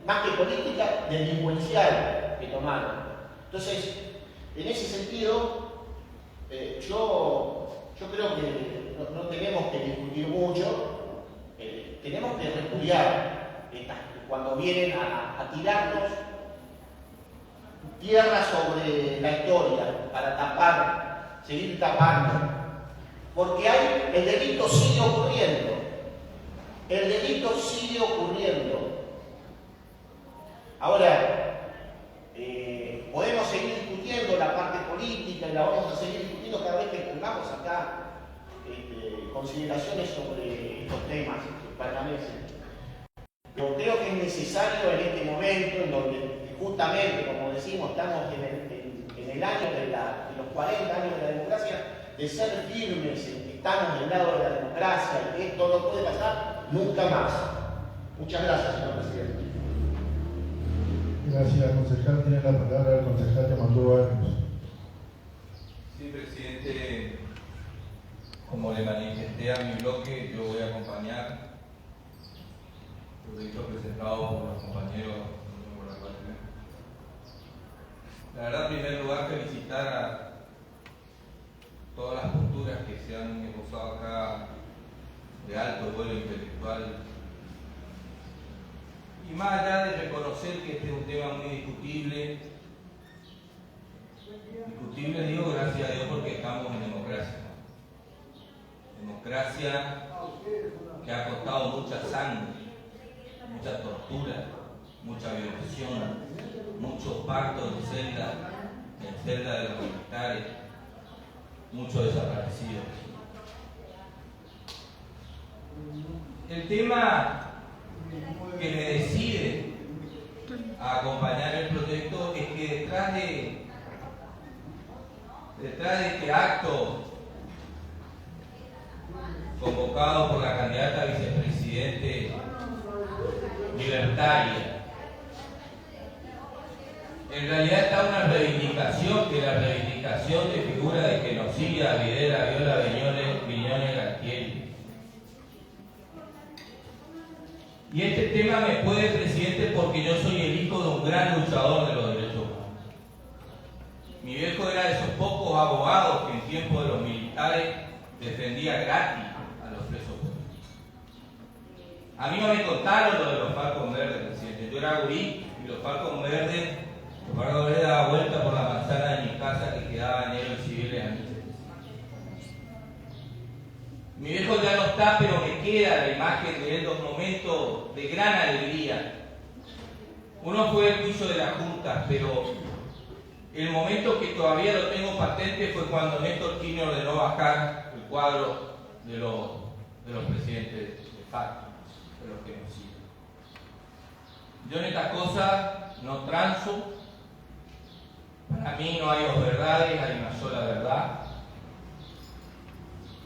más que política, delincuencial que tomaron. Entonces, en ese sentido, yo creo que no tenemos que discutir mucho, tenemos que repudiar cuando vienen a tirarnos tierra sobre la historia para tapar, seguir tapando, porque el delito sigue ocurriendo, Ahora, podemos seguir discutiendo la parte política y la vamos a seguir discutiendo cada vez que pongamos acá consideraciones sobre estos temas paranaenses. Pero creo que es necesario en este momento, en donde justamente, como decimos, estamos en el año de los 40 años de la democracia, de ser firmes en que estamos del lado de la democracia y que esto no puede pasar nunca más. Muchas gracias, señor presidente. Gracias, concejal. Tiene la palabra el concejal que mandó Barrios. Sí, presidente, como le manifesté a mi bloque, yo voy a acompañar el proyecto presentado por los compañeros por la cual. La verdad, en primer lugar, felicitar a todas las posturas que se han esbozado acá de alto vuelo intelectual. Y más allá de reconocer que este es un tema muy discutible digo gracias a Dios porque estamos en democracia. Democracia que ha costado mucha sangre, mucha tortura, mucha violación, muchos pactos en celda de los militares, muchos desaparecidos. El tema que me decide a acompañar el proyecto es que detrás de este acto convocado por la candidata a vicepresidente libertaria, en realidad está una reivindicación, que es la reivindicación de figura de genocida, Videla, Viola, Viñones, Galtieri. Y este tema me puede, presidente, porque yo soy el hijo de un gran luchador de los derechos humanos. Mi viejo era de esos pocos abogados que en tiempo de los militares defendía gratis a los presos políticos. A mí no me contaron lo de los Falcons Verdes, presidente. Yo era gurí y los Falcons Verdes daban vuelta por la manzana de mi casa que quedaba en héroes civiles a mí. Mi viejo ya no está, pero me queda la imagen de él, los momentos de gran alegría. Uno fue el juicio de la Junta, pero el momento que todavía lo tengo patente fue cuando Néstor Kirchner ordenó bajar el cuadro de los presidentes de FARC, de los genocidas. Yo en estas cosas no transo, Para mí no hay dos verdades, hay una sola verdad.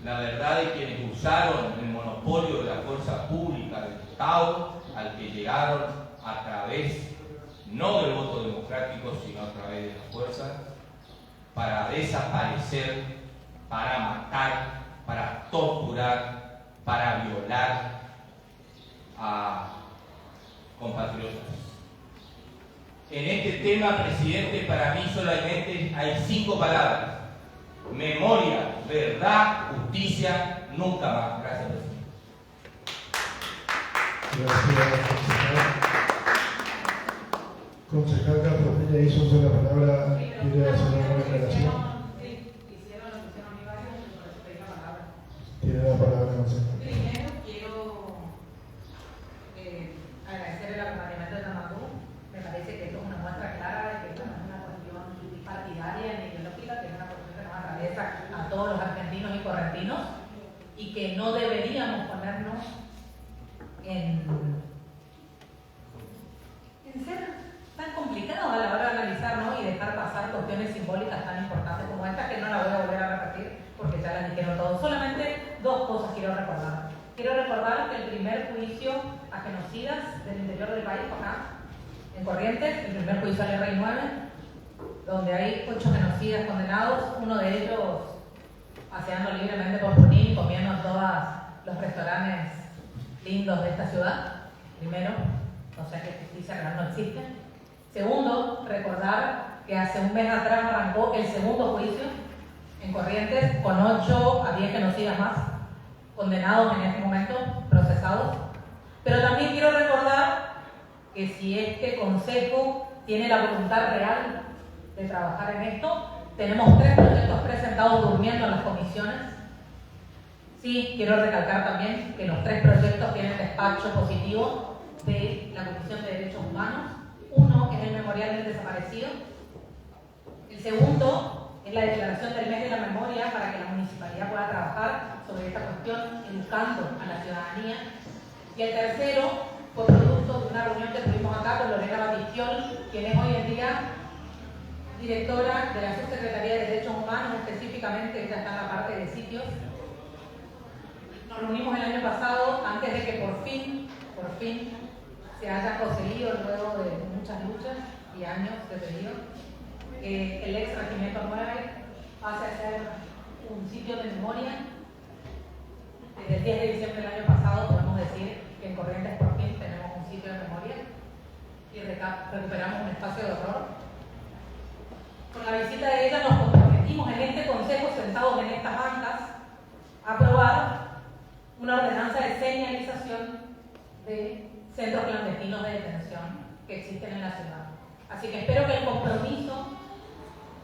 La verdad de quienes usaron el monopolio de la fuerza pública del Estado, al que llegaron a través, no del voto democrático, sino a través de la fuerza, para desaparecer, para matar, para torturar, para violar a compatriotas. En este tema, presidente, para mí solamente hay 5 palabras: memoria, verdad, justicia, nunca más. Gracias, presidente. Gracias, concejal. Concejal Castro Peña hizo uso de la palabra. ¿Quiere hacer una declaración? Tiene la palabra, concejal. Primero quiero agradecer el acompañamiento de Tamatú. Me parece que esto es una muestra clara de que esto no es una cuestión partidaria ni ideológica, que es una cuestión que nos atraviesa a todos los argentinos y correntinos, y que no deberíamos ponernos en ser tan complicados a la hora de analizar, ¿no? Y dejar pasar cuestiones simbólicas tan importantes como esta, que no la voy a volver a repetir porque ya las dijeron todos. Solamente 2 cosas quiero recordar. Quiero recordar que el primer juicio a genocidas del interior del país, acá, en Corrientes, el primer juicio al RI 9, donde hay 8 genocidas condenados, uno de ellos paseando libremente por Junín y comiendo en todos los restaurantes lindos de esta ciudad. Primero, o sea que justicia real no existe. Segundo, recordar que hace un mes atrás arrancó el segundo juicio en Corrientes con 8 a 10 genocidas más condenados en este momento, procesados. Pero también quiero recordar que si este consejo tiene la voluntad real de trabajar en esto, tenemos 3 proyectos presentados durmiendo en las comisiones. Sí, quiero recalcar también que los 3 proyectos tienen despacho positivo de la Comisión de Derechos Humanos. Uno es el Memorial del Desaparecido. El segundo es la declaración del mes de la memoria para que la municipalidad pueda trabajar sobre esta cuestión, educando a la ciudadanía. Y el tercero fue producto de una reunión que tuvimos acá con Lorena Batistiol, quien es hoy en día directora de la Subsecretaría de Derechos Humanos, específicamente ella está en la parte de sitios. Nos reunimos el año pasado antes de que por fin se haya conseguido, luego de muchas luchas y años de pedido, el ex Regimiento 9 pase a ser un sitio de memoria. Desde el 10 de diciembre del año pasado podemos decir que en Corrientes por fin tenemos un sitio de memoria y recuperamos un espacio de horror. Con la visita de ella nos comprometimos en este consejo, sentados en estas bancas, a aprobar una ordenanza de señalización de centros clandestinos de detención que existen en la ciudad. Así que espero que el compromiso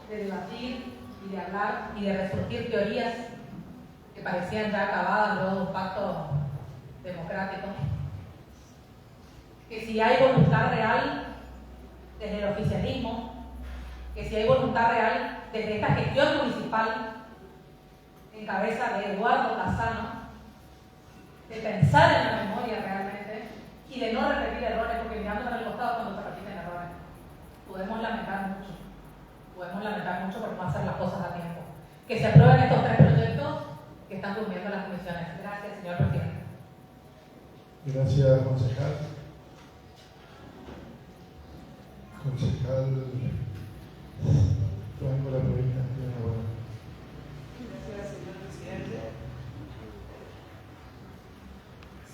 de debatir y de hablar y de resurgir teorías que parecían ya acabadas luego de un pacto democrático, que si hay voluntad real desde el oficialismo, que si hay voluntad real desde esta gestión municipal en cabeza de Eduardo Casano, de pensar en la memoria realmente y de no repetir errores, porque mirando para el costado cuando se repiten errores podemos lamentar mucho por no hacer las cosas a tiempo. Que se aprueben estos 3 proyectos que están durmiendo las comisiones. Gracias, señor presidente. Gracias, concejal. Concejal Franco La Provincia. Gracias, señor presidente.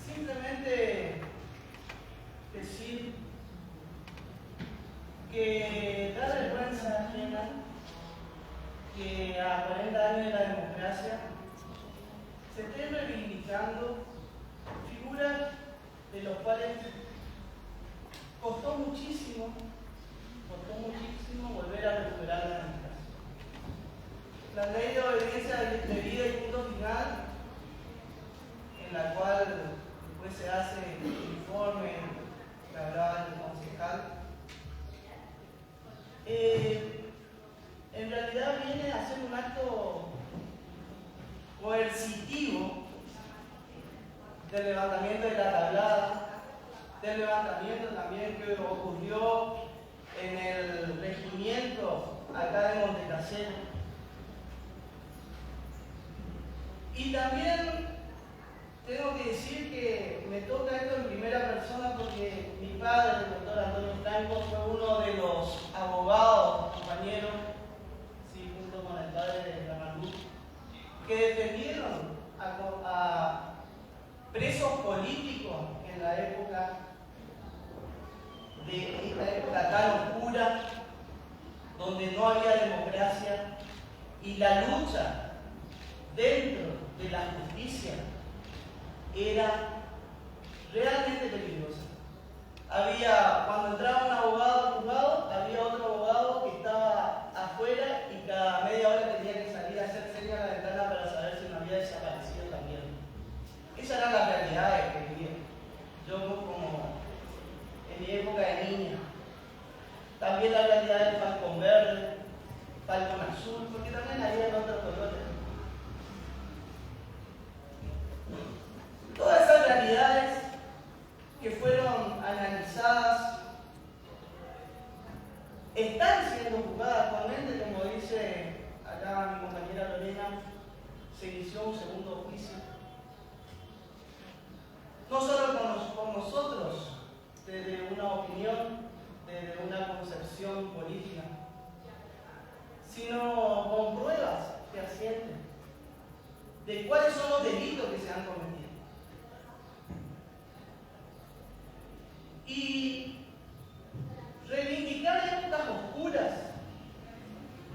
Simplemente decir que da vergüenza ajena que a 40 años de la democracia se estén reivindicando figuras de los cuales costó muchísimo volver a recuperar la democracia. La ley de obediencia debida y punto final, en la cual después se hace el informe que hablaba el concejal, en realidad viene a ser un acto coercitivo del levantamiento de la tablada, del levantamiento también que ocurrió en el regimiento acá de Montecasero. Y también tengo que decir que me toca esto en primera persona porque mi padre, el doctor Antonio Franco, fue uno de los abogados, compañeros, sí, junto con el padre de Ramandú, que defendieron a presos políticos en la época de esta época tan oscura, donde no había democracia, y la lucha dentro de la justicia era realmente peligrosa. Cuando entraba un abogado al juzgado, había otro abogado que estaba afuera y cada media hora tenía que salir a hacer señas a la ventana para saber si no había desaparecido también. Esas eran las realidades que vivía. Yo como en mi época de niña. También la realidad del falcón verde, falcón azul, porque también había en otros colores. Todas esas realidades que fueron analizadas están siendo juzgadas actualmente, como dice acá mi compañera Lorena, se inició un segundo juicio. No solo con nosotros, desde una opinión, desde una concepción política, sino con pruebas fehacientes de cuáles son los delitos que se han cometido. Y reivindicar épocas oscuras,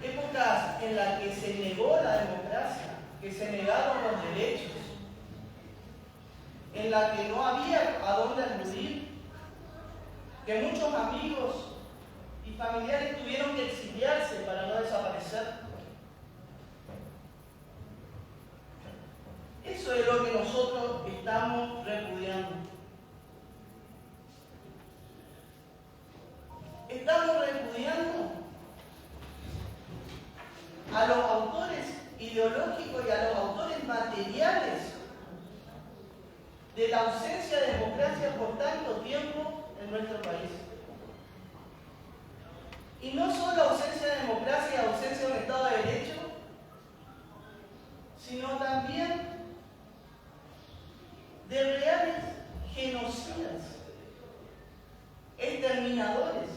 épocas en las que se negó la democracia, que se negaron los derechos, en la que no había a dónde acudir, que muchos amigos y familiares tuvieron que exiliarse para no desaparecer. Eso es lo que nosotros estamos repudiando. Estamos repudiando a los autores ideológicos y a los autores materiales de la ausencia de democracia por tanto tiempo en nuestro país. Y no solo ausencia de democracia y ausencia de un Estado de Derecho, sino también de reales genocidas, exterminadores,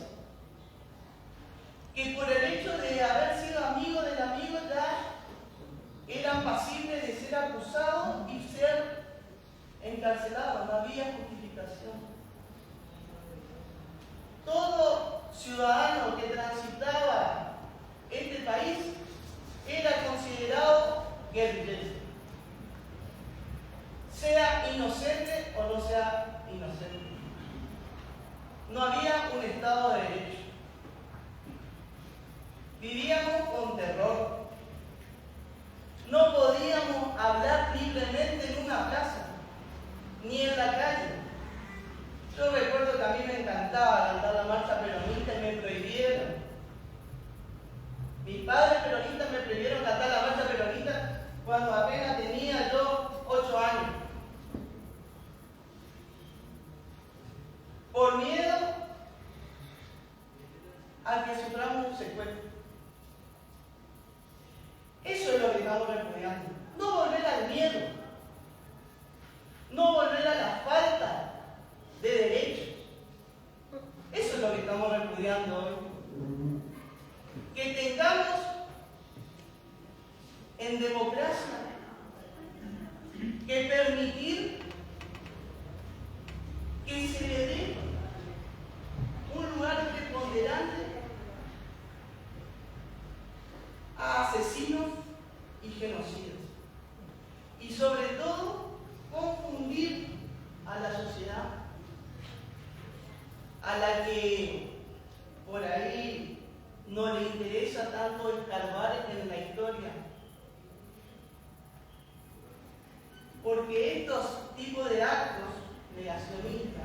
que por el hecho de haber sido amigos del amigo ya eran pasibles de ser acusados y ser encarcelados, no había justificación. Todo ciudadano que transitaba este país era considerado guerrillero, sea inocente o no sea inocente. No había un Estado de Derecho. Vivíamos con terror. No podíamos hablar libremente en una plaza, ni en la calle. Yo recuerdo que a mí me encantaba cantar la marcha peronista y me prohibieron. Mis padres peronistas me prohibieron cantar la marcha peronista cuando apenas tenía yo 8 años. Por miedo a que suframos un secuestro. Eso es lo que estamos repudiando. No volver al miedo. No volver a la falta de derechos. Eso es lo que estamos repudiando hoy. Que tengamos en democracia que permitir que se le dé un lugar preponderante a asesinos y genocidas. Y sobre todo, confundir a la sociedad, a la que por ahí no le interesa tanto escarbar en la historia. Porque estos tipos de actos negacionistas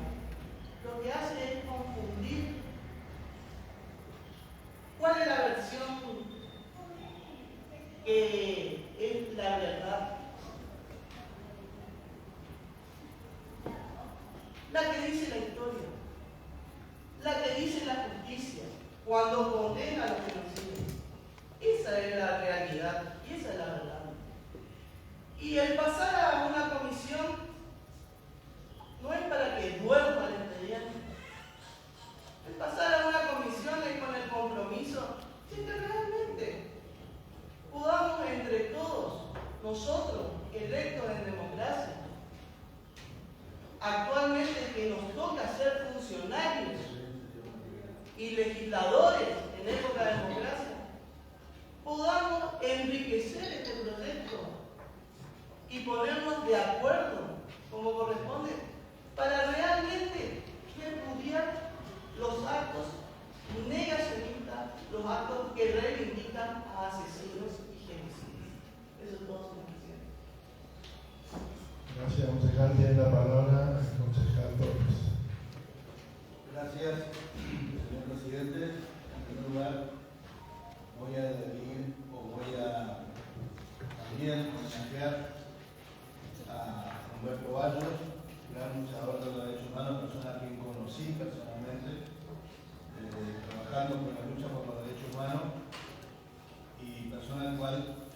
lo que hacen es confundir cuál es la versión que es la verdad. La que dice la historia, la que dice la justicia, cuando condena a los genocidios. Esa es la realidad y esa es la verdad. Y el pasar a una comisión no es para que duerma el expediente. El pasar a una comisión es con el compromiso de que realmente podamos entre todos, nosotros, electos en democracia, actualmente que nos toca ser funcionarios y legisladores en época de democracia, podamos enriquecer este proyecto y ponernos de acuerdo, como corresponde, para realmente repudiar los actos negacionistas, los actos que reivindican a asesinos y genocidas. Eso es todo, señor presidente. Gracias, concejal. Tiene la palabra el concejal Torres. Gracias, señor presidente. En primer lugar, voy a también homenajear a Humberto Barrios, gran luchador de los derechos humanos, persona a quien conocí personalmente, trabajando por la lucha por los derechos humanos, y persona al cual,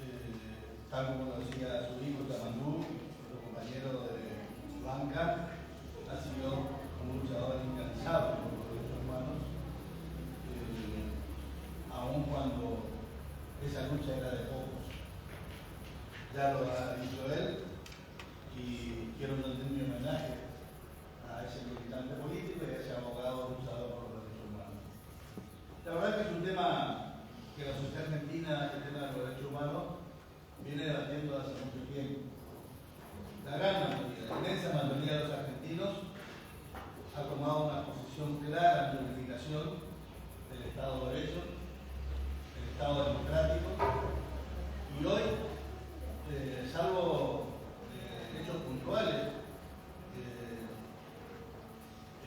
tal como lo decía su hijo Tamandú, nuestro compañero de banca, ha sido un luchador incansable por los derechos humanos, aun cuando esa lucha era de pocos. Ya lo ha dicho él, y quiero rendir mi homenaje a ese militante político y a ese abogado luchador por los derechos humanos. La verdad que es un tema que la sociedad argentina, el tema de los derechos humanos, viene debatiendo hace mucho tiempo. La gran mayoría, la inmensa mayoría de los argentinos ha tomado una posición clara en la unificación del Estado de Derecho, del Estado democrático, y hoy, salvo hechos puntuales,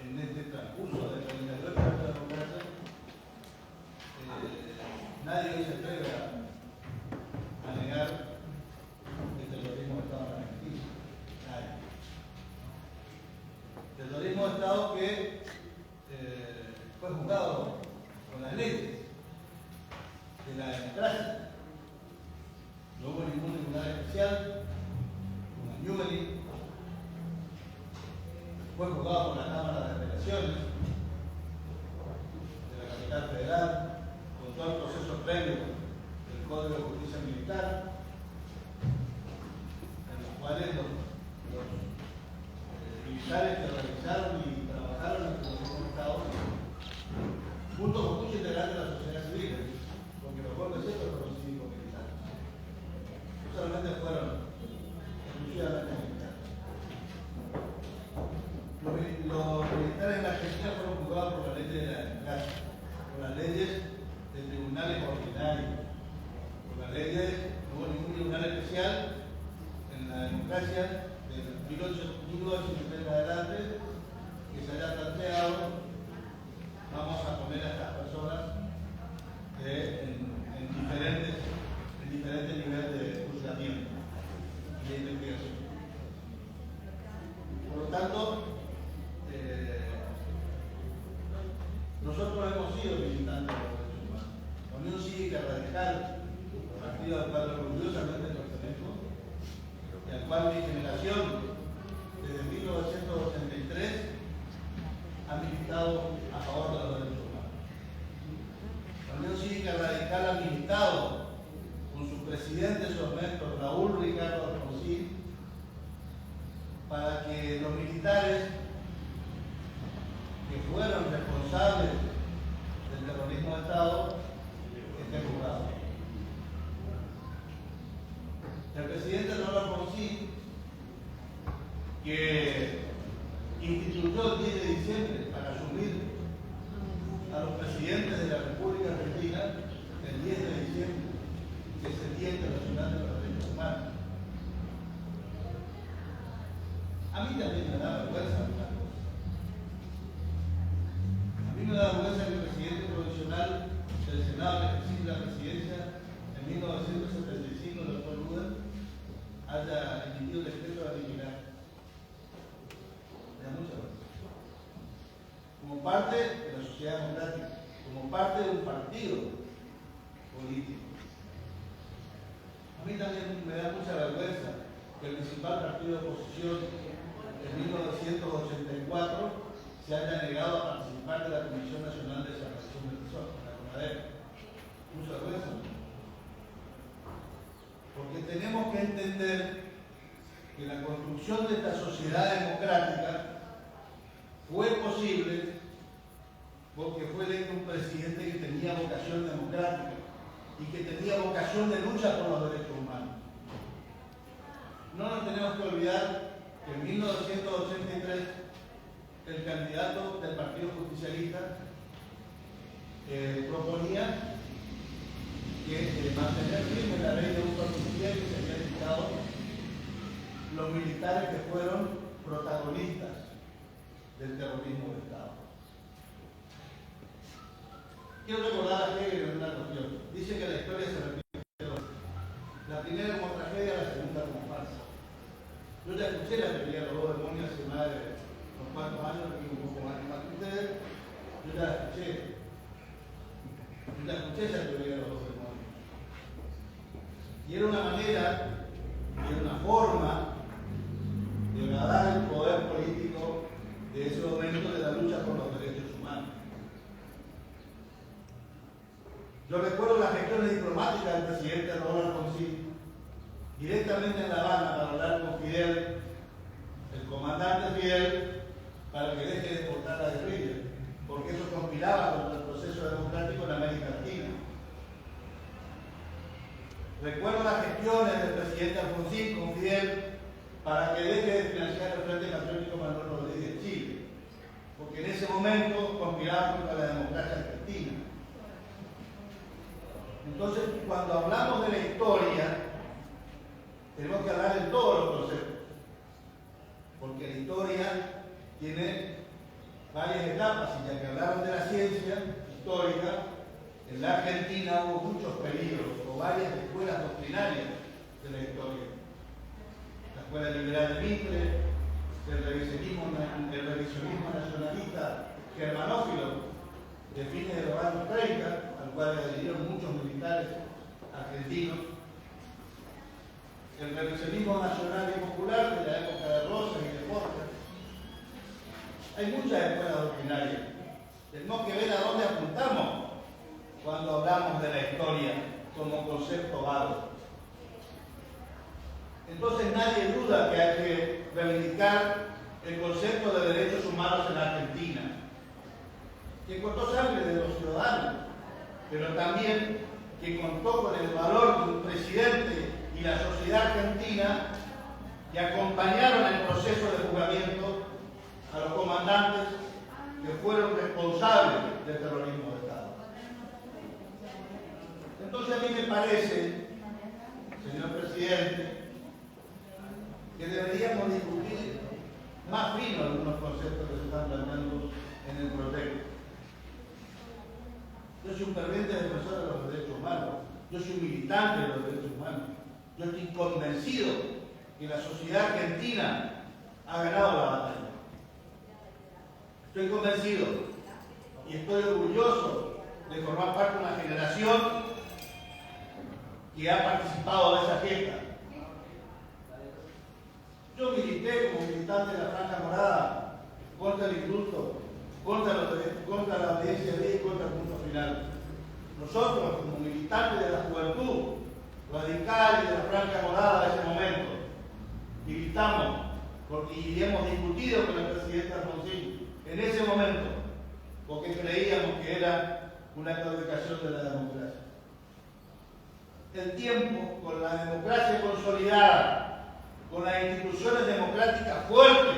en este transcurso de 32 años de democracia, nadie hoy se atreve a negar el terrorismo de Estado en Argentina. Nadie. El terrorismo de Estado que fue juzgado con las leyes de la democracia. No hubo ningún tribunal especial, como Newbery, fue juzgado por la Cámara de Apelaciones de la capital federal, con todo el proceso previo del Código de Justicia Militar, en los cuales los militares que realizaron y trabajaron en el Consejo de Estado, junto con muchos integrantes de la sociedad civil, porque los golpes estos fueron cívico-militares. No solamente fueron exclusivamente militares. Los militares en la Argentina fueron juzgados por la ley de la democracia, por las leyes de tribunales ordinarios, por las leyes, no hubo ningún tribunal especial en la democracia de 1870 en adelante que se haya planteado, vamos a poner a estas personas en diferentes niveles de juzgamiento y de investigación. Por lo tanto, nosotros hemos sido militantes de los derechos humanos. La Unión Cívica Radical, partido al cual orgullosamente pertenezco, y al cual mi generación, desde 1983, ha militado a favor de los derechos humanos. La Unión Cívica Radical ha militado con su presidente, su momento, Raúl Ricardo Alfonsín, para que los militares que fueron responsables del terrorismo de Estado estén juzgados. El presidente Raúl Alfonsín, que instituyó el 10 de diciembre para asumir a los presidentes de la República Argentina, el 10 de diciembre, que es el Día Internacional de los Derechos Humanos. A mí también me da vergüenza hablar. A mí me da vergüenza que el presidente provisional del Senado que ejerció la presidencia en 1975, el doctor Lula, haya emitido el decreto de eliminar. Me da mucha vergüenza. Como parte de la sociedad democrática, como parte de un partido político. A mí también me da mucha vergüenza que el principal partido de oposición en 1984 se haya negado a participar de la Comisión Nacional de Desaparición de Personas, la CONADEP. Mucha vergüenza. Porque tenemos que entender que la construcción de esta sociedad democrática fue posible porque fue electo un presidente que tenía vocación democrática y que tenía vocación de lucha por los derechos humanos. No nos tenemos que olvidar que en 1983 el candidato del Partido Justicialista proponía que mantener firme la ley de uso social que se había dictado los militares que fueron protagonistas del terrorismo de Estado. Quiero recordar a Hegel en una cuestión. Dice que la historia se repite. La primera como tragedia, la segunda como farsa. Yo ya escuché la teoría de los dos demonios hace más de unos cuantos años, un poco más que ustedes. Yo ya la escuché. Yo ya escuché esa teoría de los dos demonios. Y era una manera, y era una forma de agradar el poder político de ese momento de la lucha por los derechos humanos. Yo recuerdo las gestiones diplomáticas del presidente Raúl Alfonsín, directamente en La Habana para hablar con Fidel, el comandante Fidel, para que deje de exportar la guerrilla, porque eso conspiraba contra el proceso democrático en América Latina. Recuerdo las gestiones del presidente Alfonsín con Fidel para que deje de financiar el Frente Patriótico Manuel Rodríguez de Chile, porque en ese momento conspiraba contra la democracia argentina. Entonces, cuando hablamos de la historia, tenemos que hablar de todos los conceptos, porque la historia tiene varias etapas, y ya que hablamos de la ciencia histórica, en la Argentina hubo muchos peligros, o varias escuelas doctrinarias de la historia. La escuela liberal de Mitre, el revisionismo nacionalista germanófilo de fines de los años 30, al cual adhirieron muchos militares argentinos, el revisionismo nacional y popular de la época de Rosas y de Borja. Hay muchas escuelas doctrinarias. Tenemos que ver a dónde apuntamos cuando hablamos de la historia como concepto vago. Entonces nadie duda que hay que reivindicar el concepto de derechos humanos en Argentina, que costó sangre de los ciudadanos, pero también que contó con el valor de un presidente y la sociedad argentina que acompañaron el proceso de juzgamiento a los comandantes que fueron responsables del terrorismo de Estado. Entonces a mí me parece, señor presidente, que deberíamos discutir más fino algunos conceptos que se están planteando en el proyecto. Yo soy un ferviente defensor de los derechos humanos, yo soy un militante de los derechos humanos, yo estoy convencido que la sociedad argentina ha ganado la batalla. Estoy convencido y estoy orgulloso de formar parte de una generación que ha participado de esa fiesta. Yo milité como militante de la Franja Morada contra el indulto, contra la audiencia de ley y contra el punto final. Nosotros, como militantes de la juventud radical y de la Franja Morada de ese momento, militamos y hemos discutido con el presidente Alfonsín en ese momento, porque creíamos que era una claudicación de la democracia. El tiempo, con la democracia consolidada, con las instituciones democráticas fuertes,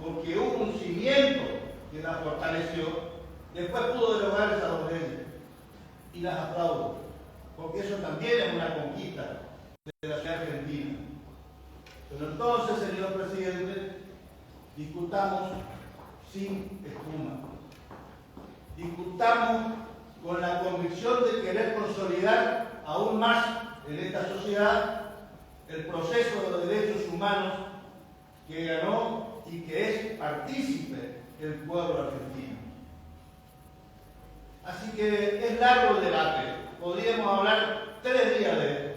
porque hubo un cimiento que las fortaleció, después pudo derogar esas dos leyes. Y las aplaudo, porque eso también es una conquista de la sociedad argentina. Pero entonces, señor presidente, discutamos sin espuma. Discutamos con la convicción de querer consolidar aún más en esta sociedad el proceso de los derechos humanos que ganó y que es partícipe el pueblo argentino. Así que es largo el debate. Podríamos hablar 3 días de esto.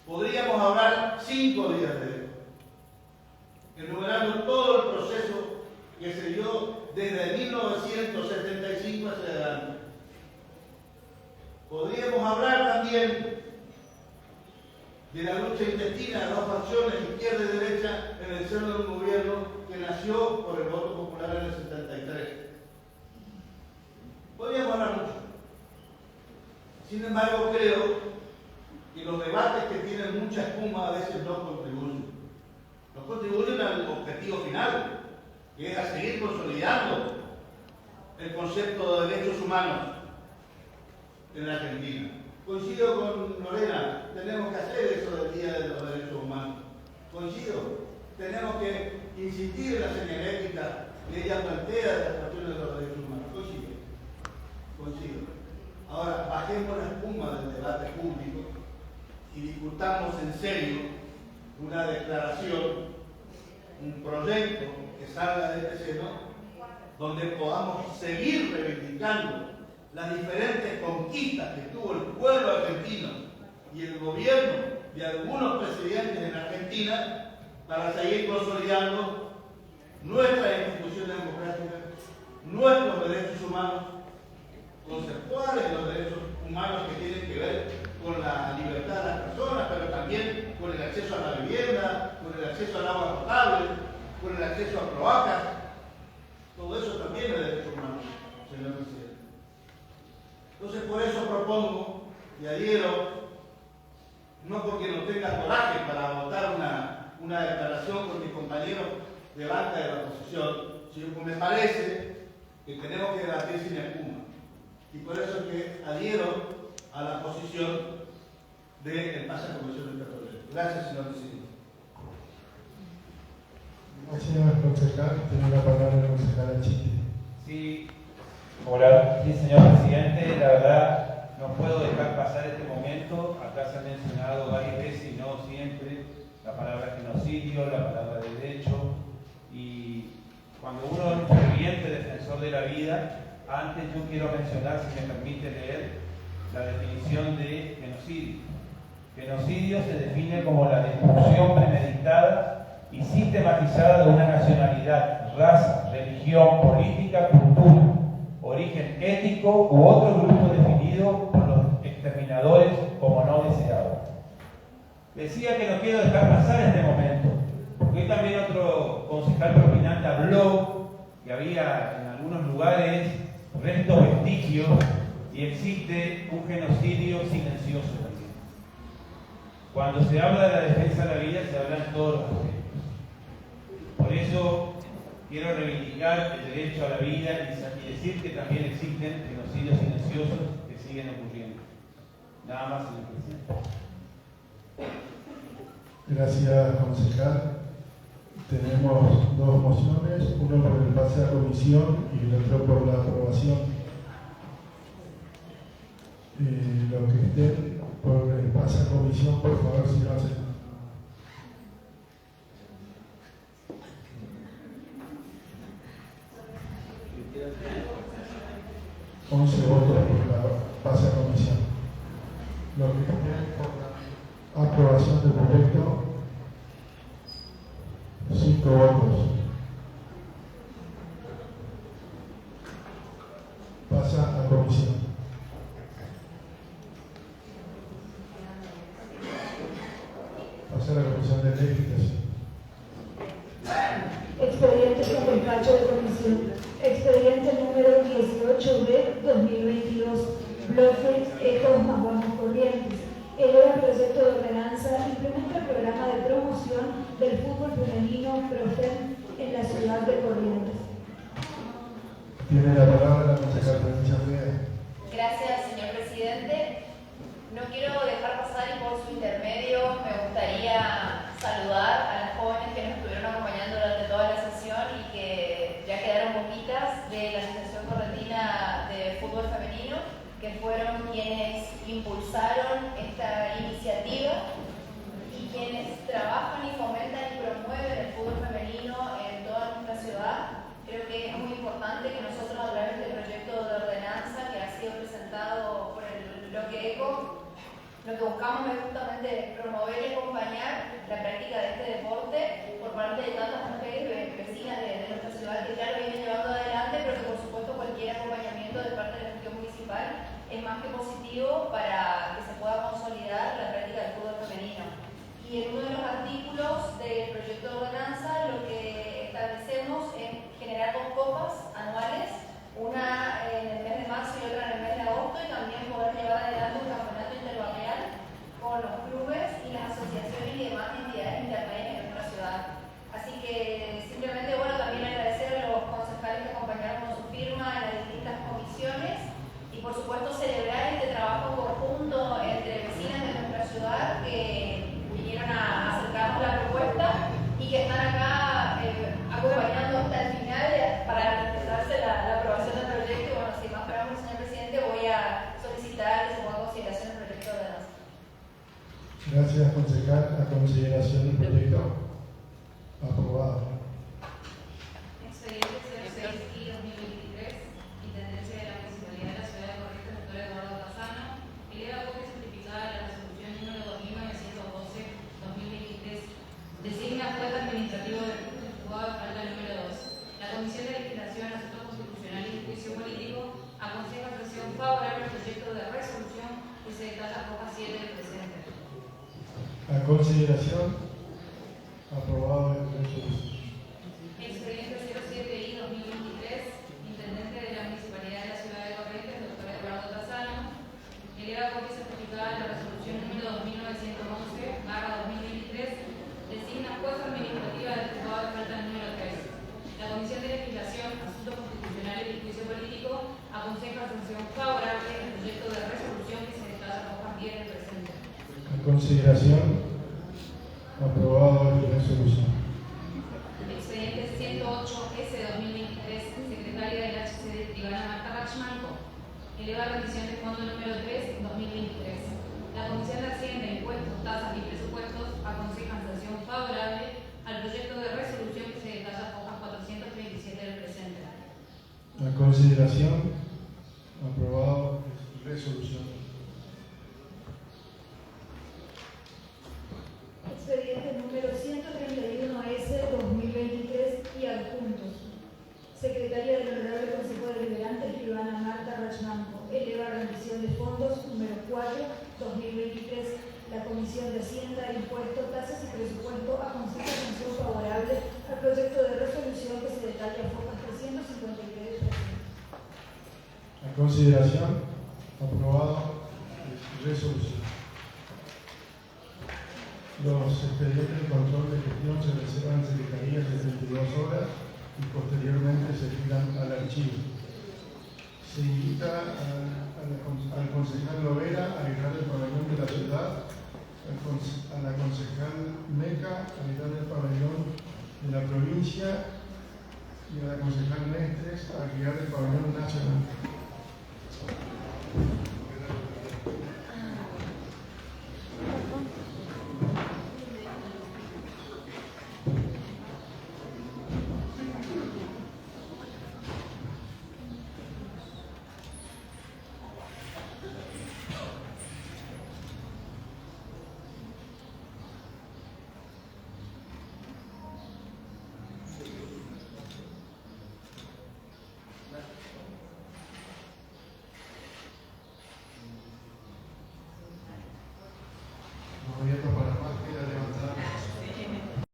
Podríamos hablar 5 días de esto. Enumerando todo el proceso que se dio desde 1975 hacia adelante. Podríamos hablar también de la lucha intestina de dos facciones, izquierda y derecha, en el seno de un gobierno que nació por el voto popular en el 73. Podríamos hablar mucho. Sin embargo, creo que los debates que tienen mucha espuma a veces no contribuyen. No contribuyen al objetivo final, que es a seguir consolidando el concepto de derechos humanos en la Argentina. Coincido con Lorena, tenemos que hacer eso del Día de los Derechos Humanos. Coincido, tenemos que insistir en la señalética que ella plantea de las cuestiones de los derechos humanos. Coincido. Ahora, bajemos la espuma del debate público y discutamos en serio una declaración, un proyecto que salga de este seno, donde podamos seguir reivindicando las diferentes conquistas que tuvo el pueblo argentino y el gobierno de algunos presidentes en Argentina para seguir consolidando nuestras instituciones democráticas, nuestros derechos humanos conceptuales, los derechos humanos que tienen que ver con la libertad de las personas, pero también con el acceso a la vivienda, con el acceso al agua potable, con el acceso a cloacas. Todo eso también es derecho humano, señor presidente. Entonces, por eso propongo y adhiero, no porque no tenga coraje para votar una declaración con mis compañeros de banca de la oposición, sino que me parece que tenemos que debatir sin espuma. Y por eso es que adhiero a la posición del pase a comisión de este proyecto. Gracias, señor presidente. Señor concejal, tiene la palabra el concejal Achiti. Sí, hola, sí, señor presidente, la verdad no puedo dejar pasar este momento. Acá se ha mencionado varias veces y no siempre la palabra genocidio, la palabra derecho, y cuando uno es un ferviente defensor de la vida, antes yo quiero mencionar, si me permite leer, la definición de genocidio. Genocidio se define como la destrucción premeditada y sistematizada de una nacionalidad, raza, religión, política, cultura, origen étnico u otro grupo definido por los exterminadores como no deseado. Decía que no quiero dejar pasar este momento, porque hoy también otro concejal propinante habló que había en algunos lugares restos, vestigios, y existe un genocidio silencioso también. Cuando se habla de la defensa de la vida, se habla en todos los aspectos. Por eso quiero reivindicar el derecho a la vida y decir que también existen genocidios silenciosos que siguen ocurriendo. Nada más, señor presidente. Gracias, concejal. Tenemos dos mociones, uno por el pase a comisión y el otro por la aprobación. Los que estén por el pase a comisión, por favor, si lo hacen. $11 votos por la pase a comisión. Los que estén por la aprobación del proyecto, 5 votos. Pasa a comisión. Pasa a la comisión de legislación. Expediente con despacho de comisión. Expediente número 18B-2022. Bloques, Ecos, Maguamos, Corrientes. Eleva proyecto de ordenanza, implementa el programa de promoción del fútbol femenino PROFEM en la ciudad de Corrientes. Tiene la palabra la concejal Florencia Ojeda. Gracias, señor presidente. No quiero dejar pasar y por su intermedio me gustaría saludar a las jóvenes que nos estuvieron acompañando durante toda la sesión y que ya quedaron poquitas de la Asociación Correntina de Fútbol Femenino, que fueron quienes impulsaron esta iniciativa y quienes trabajan y fomentan y promueven el fútbol femenino en toda nuestra ciudad. Creo que es muy importante que nosotros a través del proyecto de ordenanza que parte de tantas mujeres vecinas de nuestra ciudad que ya lo vienen llevando adelante, pero que por supuesto cualquier acompañamiento de parte de la gestión municipal es más que positivo para que se pueda consolidar la práctica del fútbol femenino. Y en uno de los artículos del proyecto de ordenanza lo que establecemos es generar 2 copas anuales, una en el mes de marzo y otra en el mes de agosto, y también poder llevar adelante un campeonato interbarrial con los clubes y las asociaciones y demás entidades intermedias en nuestra ciudad. Así que simplemente, bueno, también agradecer a los concejales que acompañaron con su firma en las distintas comisiones y por supuesto celebrar este trabajo conjunto entre vecinas de nuestra ciudad que vinieron a acercarnos la propuesta y que están acá acompañando hasta el final para empezarse la aprobación del proyecto. Bueno, sin más preámbulos, señor presidente, voy a solicitar que se ponga en consideración el proyecto de ordenanza. Gracias, concejal. A consideración del proyecto. Aprobado. Expediente 06-2023, Intendencia de la Municipalidad de la Ciudad de Corrientes, doctor Eduardo Casano, eleva copia certificada de la resolución número 2912-2023, designa juez administrativo del juzgado de falta número 2. La Comisión de Legislación, Asuntos Constitucionales y Juicio Político aconseja sesión favorable al proyecto de resolución que se detalla en hoja 7 del presente. A consideración. Aprobado el resolución. Expediente 07-2023, Intendente de la Municipalidad de la Ciudad de Corrientes, doctor Eduardo Casano, eleva copia certificada de la resolución número 2911-2023, designa juez administrativa del juzgado de falta número 3. La Comisión de Legislación, Asuntos Constitucionales y Juicio Político aconseja sanción favorable al proyecto de resolución que se detalla en hoja 10 del presente. A consideración. Aprobado la resolución. Expediente 108-S-2023, secretaria del HCD Tribana Marta Rachmanco, eleva rendición de fondo número 3-2023. La Comisión de Hacienda, Impuestos, Tasas y Presupuestos aconseja sanción favorable al proyecto de resolución que se detalla en hojas 437 del presente. A consideración. Aprobado la resolución. Expediente número 131S-2023 y adjuntos. Secretaria del Honorable Consejo Deliberante, Escribana Marta Rachmanco, eleva rendición de fondos número 4-2023. La Comisión de Hacienda, Impuestos, Tasas y Presupuesto aconseja sanción favorable al proyecto de resolución que se detalla en hojas 353 del presente. A consideración. Aprobado la resolución. Los expedientes de control de gestión se reservan en secretarías de 32 horas y posteriormente se giran al archivo. Se invita al concejal Lovera a llenar el pabellón de la ciudad, a la concejal Meca a llenar el pabellón de la provincia y a la concejal Mestres a guiar el pabellón nacional.